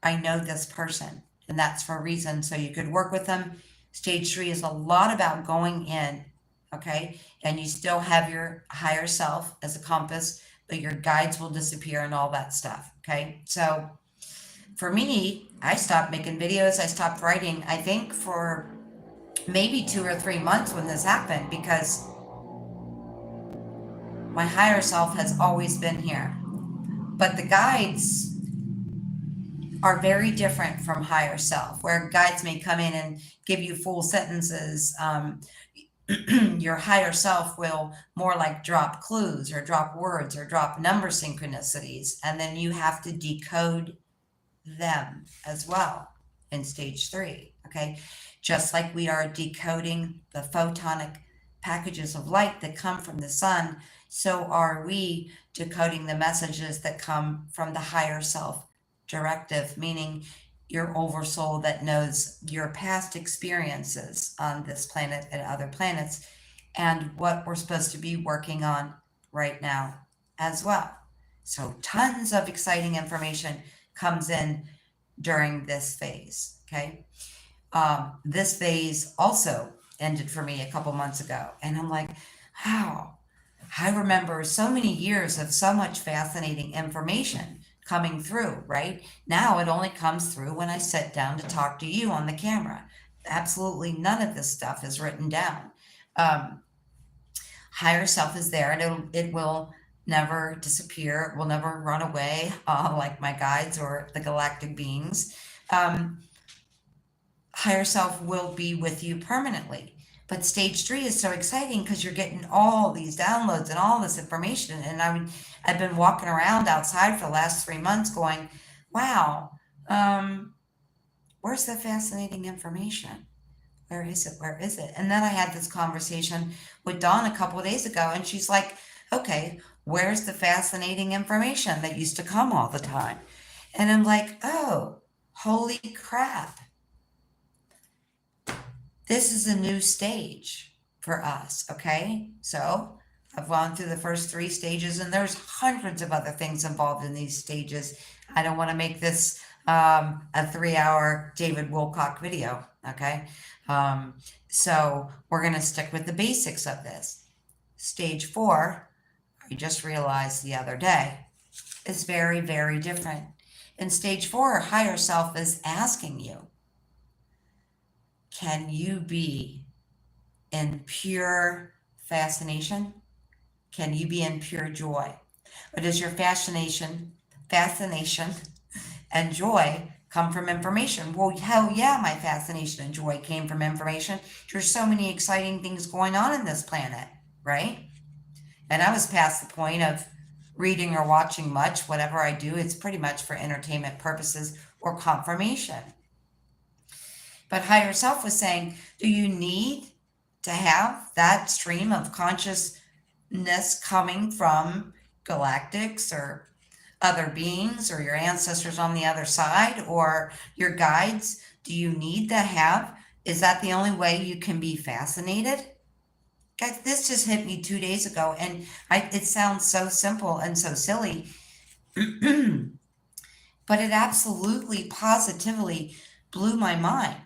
I know this person, and that's for a reason. So you could work with them. Stage 3 is a lot about going in, okay? And you still have your higher self as a compass, but your guides will disappear and all that stuff, okay? So for me, I stopped making videos, I stopped writing, I think for maybe 2 or 3 months when this happened, because my higher self has always been here. But the guides are very different from higher self, where guides may come in and give you full sentences. Your higher self will more like drop clues or drop words or drop number synchronicities, and then you have to decode them as well in stage 3. Okay, just like we are decoding the photonic packages of light that come from the sun, so are we decoding the messages that come from the higher self directive, meaning your oversoul that knows your past experiences on this planet and other planets, and what we're supposed to be working on right now as well. So tons of exciting information comes in during this phase. Okay. This phase also ended for me a couple months ago, and I'm like, wow, I remember so many years of so much fascinating information coming through. Right now, it only comes through when I sit down to talk to you on the camera. Absolutely none of this stuff is written down. Um, Higher self is there, and it will never disappear. It will never run away, like my guides or the galactic beings. Higher self will be with you permanently. But stage 3 is so exciting because you're getting all these downloads and all this information. And I've been walking around outside for the last 3 months going, wow, where's the fascinating information? Where is it? Where is it? And then I had this conversation with Dawn a couple of days ago, and she's like, okay, where's the fascinating information that used to come all the time? And I'm like, oh, holy crap. This is a new stage for us, okay? So I've gone through the first 3 stages, and there's hundreds of other things involved in these stages. I don't want to make this a 3-hour David Wilcock video, okay? So we're going to stick with the basics of this. Stage 4, I just realized the other day, is very, very different. In stage 4, higher self is asking you, can you be in pure fascination? Can you be in pure joy? Or does your fascination and joy come from information? Well, hell yeah, my fascination and joy came from information. There's so many exciting things going on in this planet, right? And I was past the point of reading or watching much. Whatever I do, it's pretty much for entertainment purposes or confirmation. But higher self was saying, do you need to have that stream of consciousness coming from galactics or other beings or your ancestors on the other side or your guides? Do you need to have? Is that the only way you can be fascinated? Guys, this just hit me 2 days ago, and it sounds so simple and so silly, but it absolutely, positively blew my mind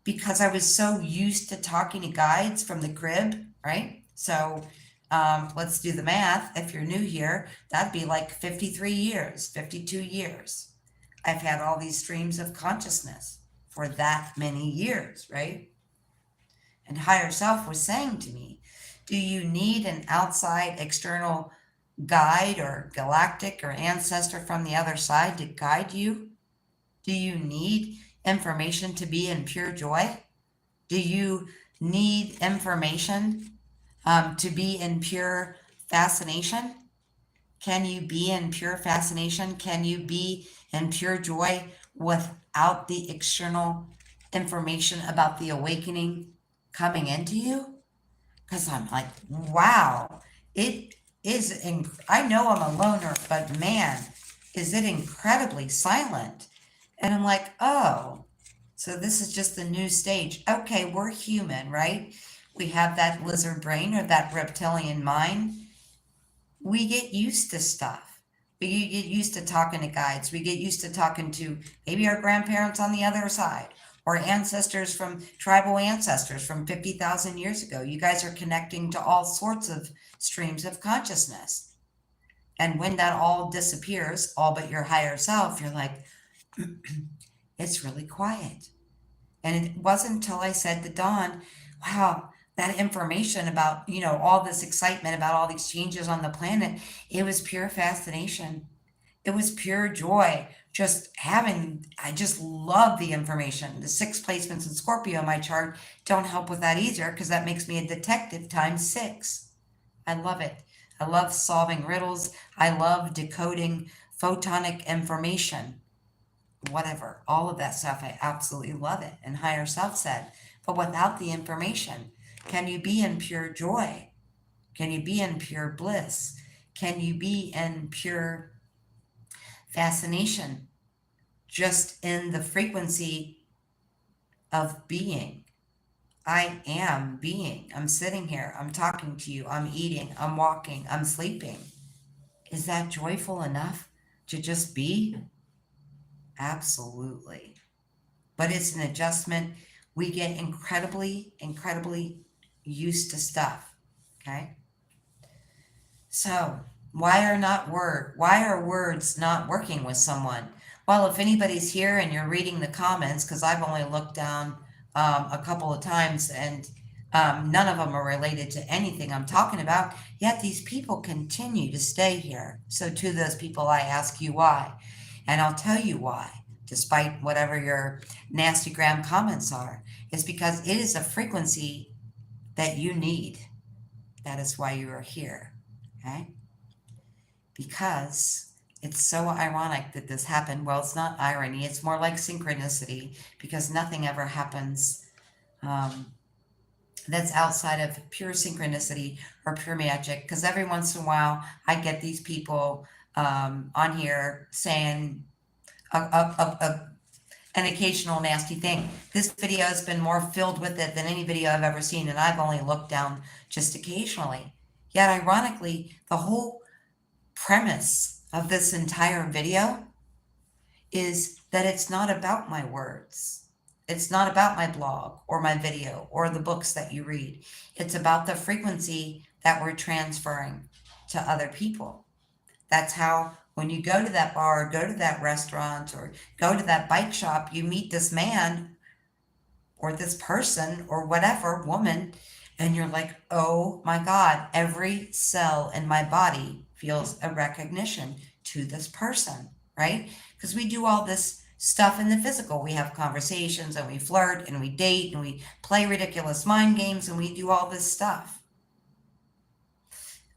because I was so used to talking to guides from the crib, right? So let's do the math. If you're new here, that'd be like 53 years, 52 years. I've had all these streams of consciousness for that many years, right? And higher self was saying to me, do you need an outside external guide or galactic or ancestor from the other side to guide you? Do you need information to be in pure joy? Do you need information to be in pure fascination? Can you be in pure fascination? Can you be in pure joy without the external information about the awakening coming into you? Because I'm like, wow, it is, I know I'm a loner, but man, is it incredibly silent. And I'm like, oh, so this is just the new stage. Okay, we're human, right? we have that lizard brain or that reptilian mind, we get used to stuff. We get used to talking to guides. We get used to talking to maybe our grandparents on the other side or ancestors from tribal ancestors from 50,000 years ago. You guys are connecting to all sorts of streams of consciousness. And when that all disappears, all but your higher self, you're like, it's really quiet. And it wasn't until I said to Dawn, wow, that information about, all this excitement about all these changes on the planet, it was pure fascination. It was pure joy. I just love the information. The 6 placements in Scorpio in my chart don't help with that either because that makes me a detective times 6. I love it. I love solving riddles. I love decoding photonic information. Whatever, all of that stuff, I absolutely love it. And higher self said, but without the information, can you be in pure joy? Can you be in pure bliss? Can you be in pure fascination? Just in the frequency of being. I am being. I'm sitting here. I'm talking to you. I'm eating. I'm walking. I'm sleeping. Is that joyful enough to just be? Absolutely. But it's an adjustment. We get incredibly, incredibly used to stuff. Okay. So why are words not working with someone? Well, if anybody's here and you're reading the comments, because I've only looked down a couple of times and none of them are related to anything I'm talking about, yet these people continue to stay here. So to those people, I ask you why. And I'll tell you why, despite whatever your nasty gram comments are. It's because it is a frequency that you need. That is why you are here. Okay? Because it's so ironic that this happened. Well, it's not irony, it's more like synchronicity because nothing ever happens that's outside of pure synchronicity or pure magic. Because every once in a while, I get these people on here saying an occasional nasty thing. This video has been more filled with it than any video I've ever seen, and I've only looked down just occasionally. Yet, ironically, the whole premise of this entire video is that it's not about my words. It's not about my blog or my video or the books that you read. It's about the frequency that we're transferring to other people. That's how when you go to that bar, go to that restaurant, or go to that bike shop, you meet this man or this person or whatever, woman, and you're like, oh my God, every cell in my body feels a recognition to this person, right? Because we do all this stuff in the physical. We have conversations and we flirt and we date and we play ridiculous mind games and we do all this stuff,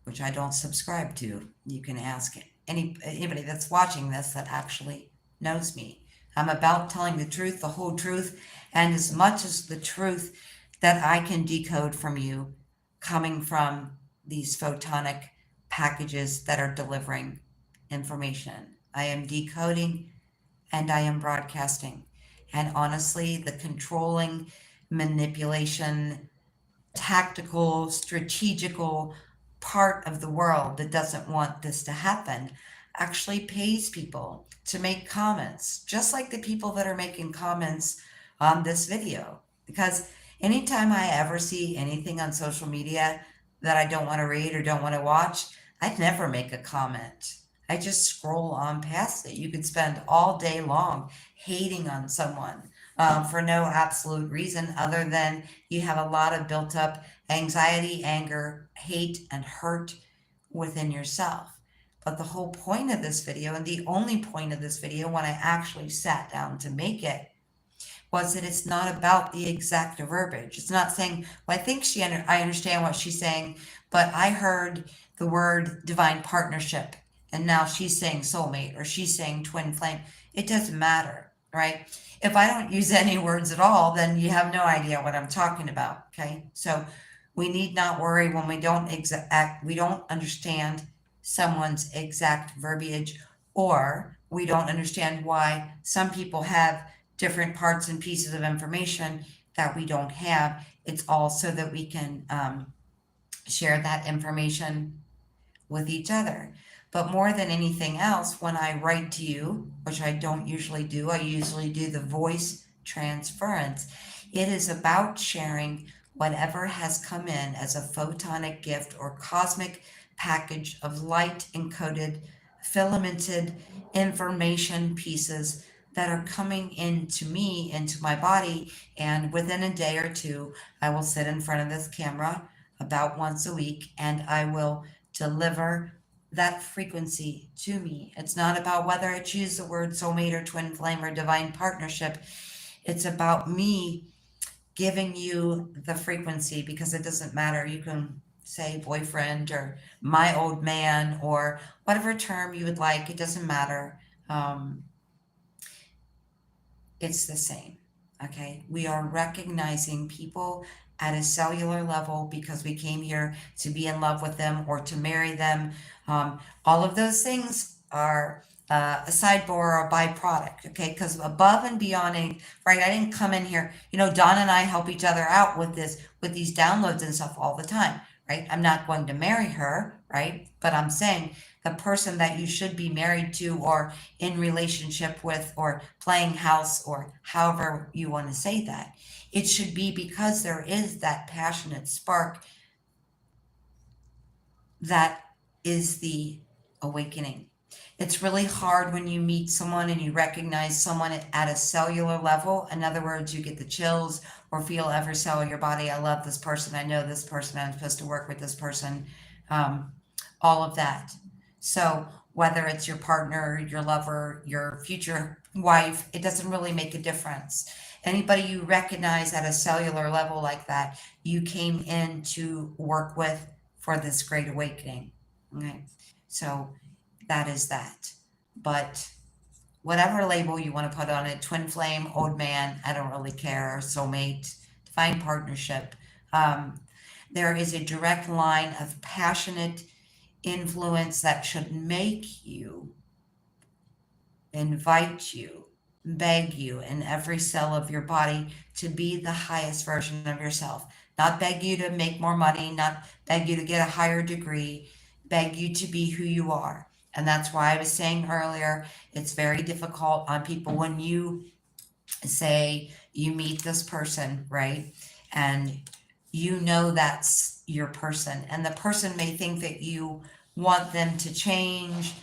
which I don't subscribe to. You can ask anybody that's watching this that actually knows me. I'm about telling the truth, the whole truth, and as much as the truth that I can decode from you coming from these photonic packages that are delivering information. I am decoding and I am broadcasting. And honestly, the controlling, manipulation, tactical, strategical part of the world that doesn't want this to happen actually pays people to make comments, just like the people that are making comments on this video. Because anytime I ever see anything on social media that I don't want to read or don't want to watch, I'd never make a comment. I just scroll on past it. You could spend all day long hating on someone for no absolute reason other than you have a lot of built up anxiety, anger, hate, and hurt within yourself. But the whole point of this video, and the only point of this video when I actually sat down to make it, was that it's not about the exact verbiage. It's not saying, well, I think I understand what she's saying, but I heard the word divine partnership, and now she's saying soulmate, or she's saying twin flame. It doesn't matter, right? If I don't use any words at all, then you have no idea what I'm talking about, okay? So we need not worry when we don't understand someone's exact verbiage, or we don't understand why some people have different parts and pieces of information that we don't have. It's all so that we can share that information with each other. But more than anything else, when I write to you, which I don't usually do, I usually do the voice transference. It is about sharing whatever has come in as a photonic gift or cosmic package of light encoded, filamented information pieces that are coming into me, into my body. And within a day or two, I will sit in front of this camera about once a week and I will deliver that frequency to me. It's not about whether I choose the word soulmate or twin flame or divine partnership. It's about me giving you the frequency, because it doesn't matter. You can say boyfriend or my old man or whatever term you would like. It doesn't matter. Um, it's the same. Okay. We are recognizing people at a cellular level because we came here to be in love with them or to marry them. All of those things are a sidebar or a byproduct. Okay. Because above and beyond, right? I didn't come in here. Dawn and I help each other out with these downloads and stuff all the time. Right. I'm not going to marry her. Right. But I'm saying the person that you should be married to or in relationship with or playing house or however you want to say that. It should be because there is that passionate spark that is the awakening. It's really hard when you meet someone and you recognize someone at a cellular level. In other words, you get the chills or feel every cell in your body. I love this person. I know this person. I'm supposed to work with this person. All of that. So whether it's your partner, your lover, your future wife, it doesn't really make a difference. Anybody you recognize at a cellular level like that, you came in to work with for this great awakening. Okay. So that is that. But whatever label you want to put on it, twin flame, old man, I don't really care, soulmate, divine partnership. There is a direct line of passionate influence that should make you, invite you, beg you in every cell of your body to be the highest version of yourself. Not beg you to make more money, not beg you to get a higher degree, beg you to be who you are. And that's why I was saying earlier, it's very difficult on people when you say you meet this person, right? And that's your person. And the person may think that you want them to change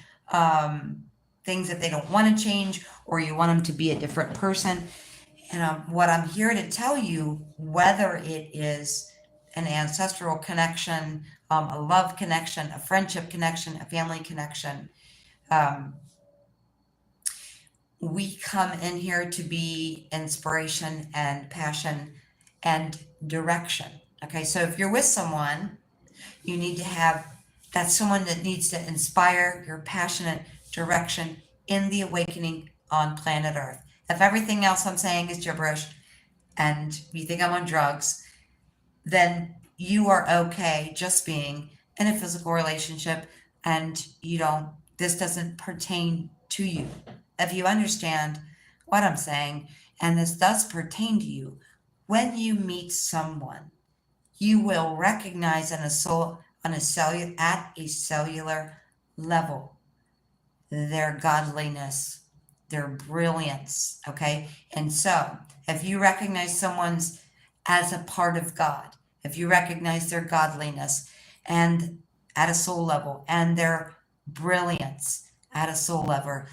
things that they don't want to change, or you want them to be a different person. And what I'm here to tell you, whether it is an ancestral connection, a love connection, a friendship connection, a family connection, we come in here to be inspiration and passion and direction. Okay, so if you're with someone, you need to have that's someone that needs to inspire your passionate direction in the awakening on planet Earth. If everything else I'm saying is gibberish and you think I'm on drugs, then you are okay just being in a physical relationship and this doesn't pertain to you. If you understand what I'm saying, and this does pertain to you, when you meet someone, you will recognize at a cellular level their godliness, their brilliance. Okay. And so if you recognize someone's as a part of God, if you recognize their godliness and at a soul level and their brilliance at a soul level,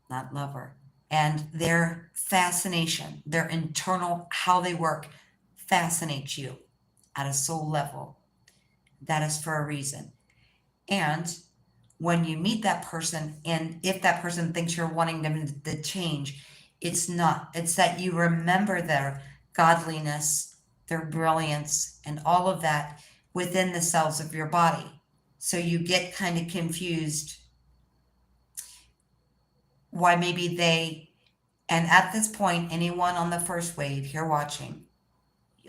not lover, and their fascination, their internal, how they work fascinates you at a soul level, that is for a reason. And when you meet that person, and if that person thinks you're wanting them to change, it's not. It's that you remember their godliness, their brilliance, and all of that within the cells of your body. So you get kind of confused why maybe and at this point, anyone on the first wave here watching,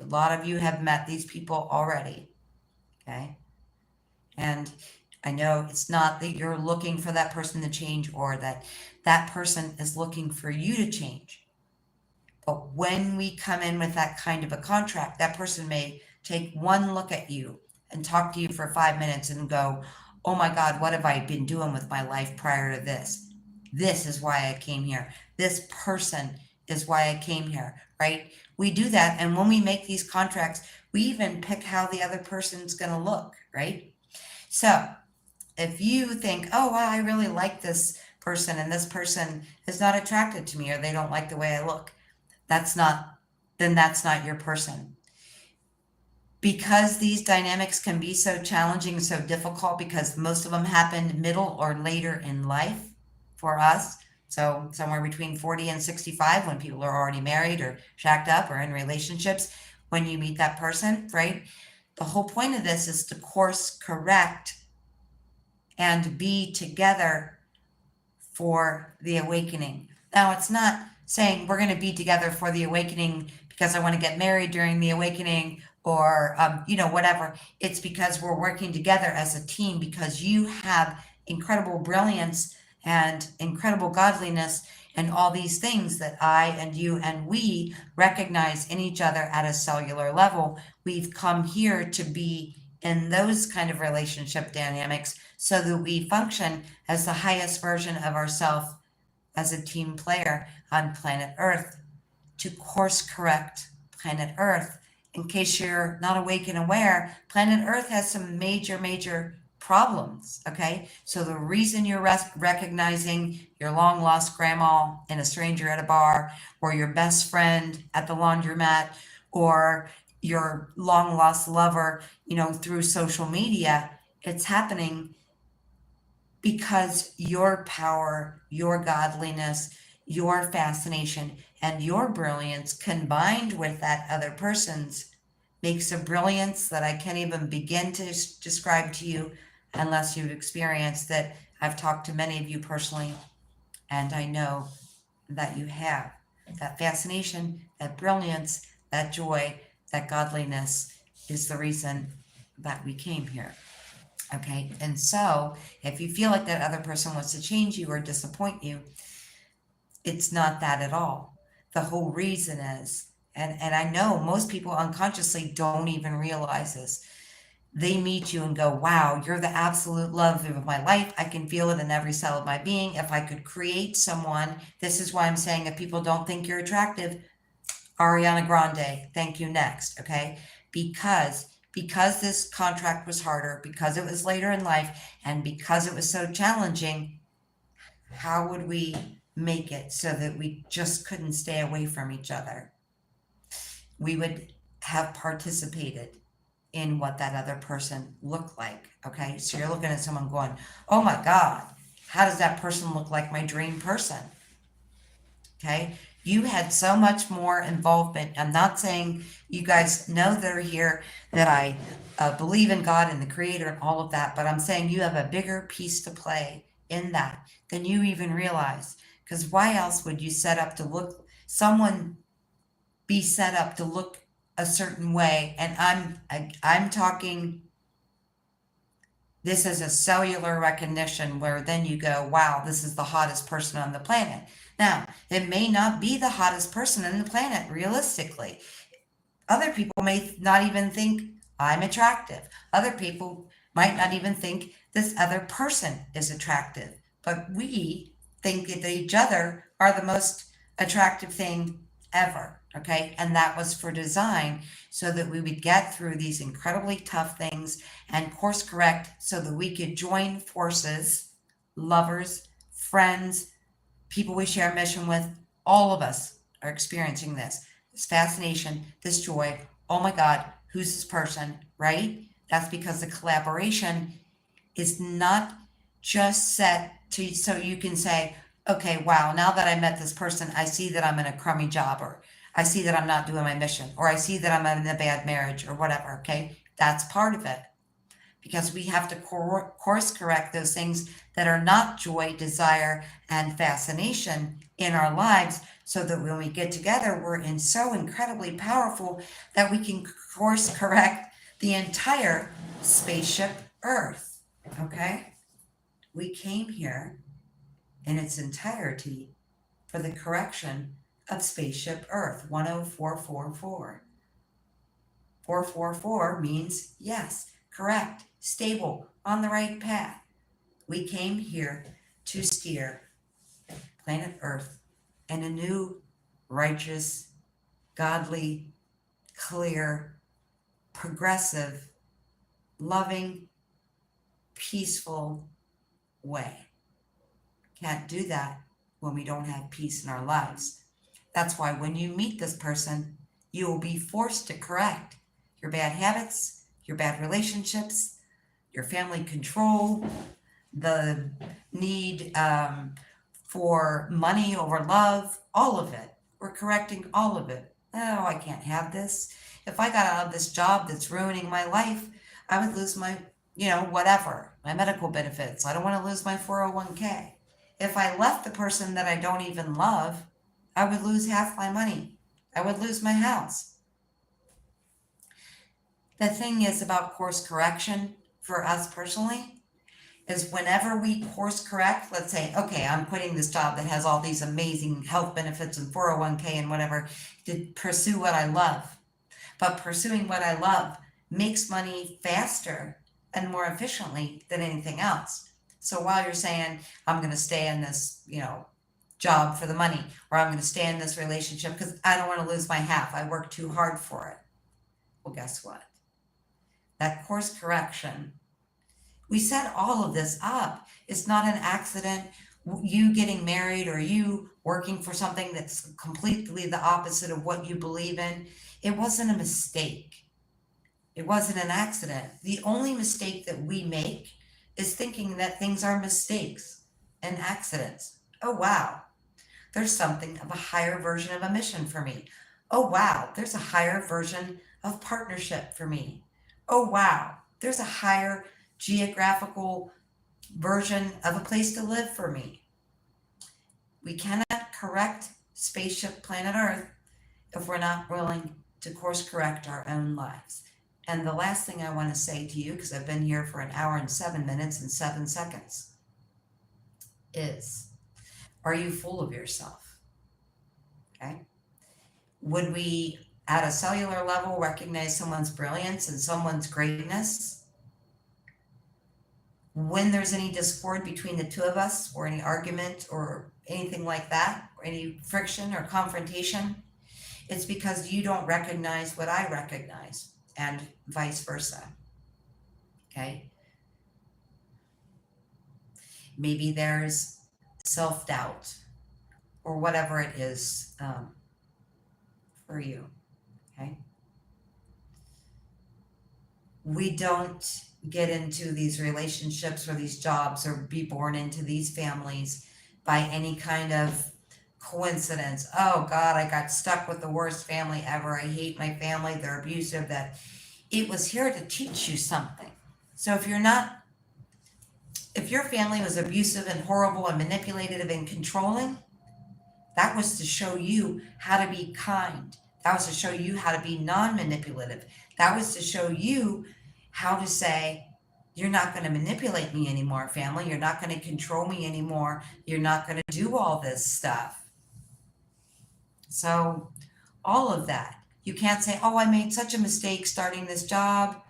a lot of you have met these people already. Okay. And I know it's not that you're looking for that person to change or that person is looking for you to change. But when we come in with that kind of a contract, that person may take one look at you and talk to you for 5 minutes and go, oh my God, what have I been doing with my life prior to this? This is why I came here. This person is why I came here, right? We do that. And when we make these contracts, we even pick how the other person's going to look, right? So if you think, oh, wow, I really like this person and this person is not attracted to me or they don't like the way I look, that's not, then that's not your person. Because these dynamics can be so challenging, so difficult, because most of them happened middle or later in life for us. So somewhere between 40 and 65, when people are already married or shacked up or in relationships, when you meet that person, right? The whole point of this is to course correct and be together for the awakening. Now, it's not saying we're going to be together for the awakening because I want to get married during the awakening or, whatever. It's because we're working together as a team because you have incredible brilliance and incredible godliness and all these things that I and you and we recognize in each other at a cellular level. We've come here to be in those kind of relationship dynamics so that we function as the highest version of ourselves as a team player on planet Earth, to course correct planet Earth. In case you're not awake and aware, planet Earth has some major problems, okay? So the reason you're recognizing your long lost grandma in a stranger at a bar, or your best friend at the laundromat, or your long lost lover, through social media, it's happening because your power, your godliness, your fascination, and your brilliance combined with that other person's makes a brilliance that I can't even begin to describe to you unless you've experienced it. I've talked to many of you personally, and I know that you have. That fascination, that brilliance, that joy, that godliness is the reason that we came here. Okay, and so if you feel like that other person wants to change you or disappoint you, it's not that at all. The whole reason is, and I know most people unconsciously don't even realize this. They meet you and go, wow, you're the absolute love of my life. I can feel it in every cell of my being. If I could create someone, this is why I'm saying if people don't think you're attractive, Ariana Grande, thank you, next, okay? Because this contract was harder, because it was later in life, and because it was so challenging, how would we make it so that we just couldn't stay away from each other? We would have participated in what that other person looked like, okay? So you're looking at someone going, oh my God, how does that person look like my dream person? Okay, you had so much more involvement. I'm not saying you guys know that are here that I believe in God and the Creator and all of that, but I'm saying you have a bigger piece to play in that than you even realize. Because why else would you set up to look, someone be set up to look a certain way? And I'm talking, this is a cellular recognition where then you go, wow, this is the hottest person on the planet. Now, it may not be the hottest person on the planet, realistically. Other people may not even think I'm attractive. Other people might not even think this other person is attractive. But we think that each other are the most attractive thing ever, okay? And that was for design so that we would get through these incredibly tough things and course correct so that we could join forces, lovers, friends, people we share a mission with. All of us are experiencing this fascination, this joy. Oh my God, who's this person, right? That's because the collaboration is not just set to so you can say, okay, wow, now that I met this person, I see that I'm in a crummy job, or I see that I'm not doing my mission, or I see that I'm in a bad marriage, or whatever, okay? That's part of it. Because we have to course correct those things that are not joy, desire, and fascination in our lives, so that when we get together, we're so incredibly powerful that we can course correct the entire spaceship Earth, okay? We came here in its entirety for the correction of Spaceship Earth, 10444. 444 means yes, correct, stable, on the right path. We came here to steer planet Earth in a new, righteous, godly, clear, progressive, loving, peaceful way. Can't do that when we don't have peace in our lives. That's why when you meet this person, you will be forced to correct your bad habits, your bad relationships, your family control, the need for money over love, all of it. We're correcting all of it. Oh, I can't have this. If I got out of this job that's ruining my life, I would lose my, whatever, my medical benefits. I don't want to lose my 401k. If I left the person that I don't even love, I would lose half my money. I would lose my house. The thing is about course correction for us personally is whenever we course correct, let's say, okay, I'm quitting this job that has all these amazing health benefits and 401k and whatever to pursue what I love. But pursuing what I love makes money faster and more efficiently than anything else. So while you're saying, I'm going to stay in this, job for the money, or I'm going to stay in this relationship because I don't want to lose my half. I worked too hard for it. Well, guess what? That course correction, we set all of this up. It's not an accident. You getting married or you working for something that's completely the opposite of what you believe in, it wasn't a mistake. It wasn't an accident. The only mistake that we make is thinking that things are mistakes and accidents. Oh, wow. There's something of a higher version of a mission for me. Oh, wow. There's a higher version of partnership for me. Oh, wow. There's a higher geographical version of a place to live for me. We cannot correct spaceship planet Earth if we're not willing to course correct our own lives. And the last thing I want to say to you, because I've been here for an hour and 7 minutes and 7 seconds, is, are you full of yourself? Okay. Would we, at a cellular level, recognize someone's brilliance and someone's greatness? When there's any discord between the two of us, or any argument or anything like that, or any friction or confrontation, it's because you don't recognize what I recognize, and vice versa. Okay? Maybe there's self-doubt or whatever it is for you. Okay? We don't get into these relationships or these jobs or be born into these families by any kind of coincidence. Oh God, I got stuck with the worst family ever. I hate my family. They're abusive. That it was here to teach you something. So if your family was abusive and horrible and manipulative and controlling, that was to show you how to be kind. That was to show you how to be non-manipulative. That was to show you how to say, you're not going to manipulate me anymore, family. You're not going to control me anymore. You're not going to do all this stuff. So all of that. You can't say, oh, I made such a mistake starting this job.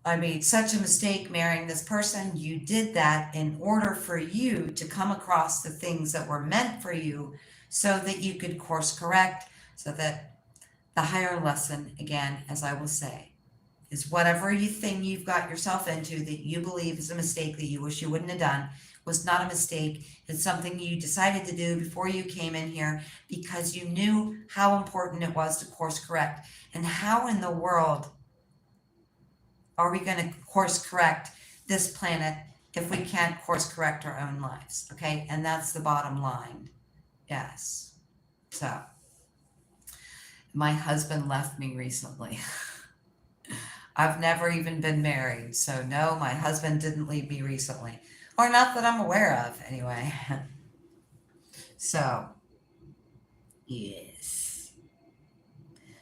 I made such a mistake marrying this person. You did that in order for you to come across the things that were meant for you so that you could course correct, so that the higher lesson, again, as I will say, is whatever thing you've got yourself into that you believe is a mistake that you wish you wouldn't have done was not a mistake. It's something you decided to do before you came in here because you knew how important it was to course correct. And how in the world are we going to course correct this planet if we can't course correct our own lives? Okay, and that's the bottom line. Yes. So, my husband left me recently. I've never even been married, so no, my husband didn't leave me recently. Or not that I'm aware of, anyway. So, yes.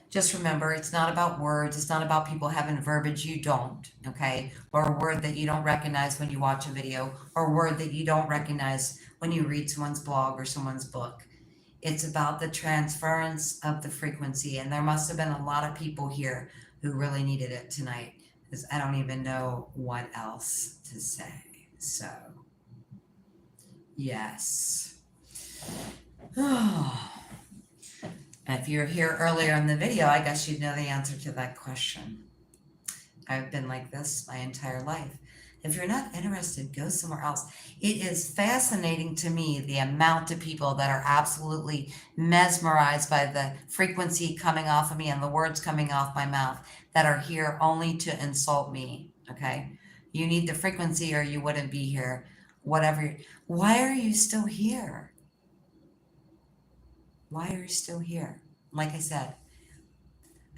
Just remember, it's not about words. It's not about people having verbiage you don't, okay? Or a word that you don't recognize when you watch a video, or a word that you don't recognize when when you read someone's blog or someone's book. It's about the transference of the frequency. And there must have been a lot of people here who really needed it tonight, because I don't even know what else to say. So, yes. If you're here earlier in the video, I guess you'd know the answer to that question. I've been like this my entire life. If you're not interested, go somewhere else. It is fascinating to me the amount of people that are absolutely mesmerized by the frequency coming off of me and the words coming off my mouth that are here only to insult me, okay? You need the frequency or you wouldn't be here. Whatever. Why are you still here? Why are you still here? Like I said,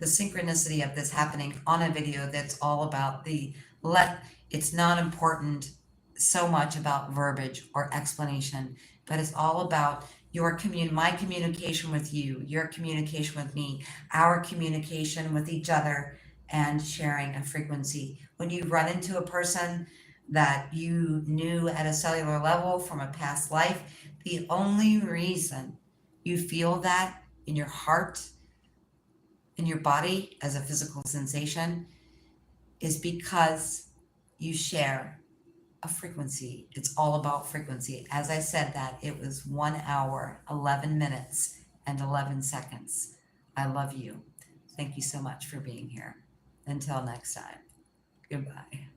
the synchronicity of this happening on a video that's all about it's not important so much about verbiage or explanation, but it's all about my communication with you, your communication with me, our communication with each other, and sharing a frequency. When you run into a person that you knew at a cellular level from a past life, the only reason you feel that in your heart, in your body as a physical sensation, is because you share a frequency. It's all about frequency. As I said that, it was 1 hour, 11 minutes, and 11 seconds. I love you. Thank you so much for being here. Until next time, goodbye.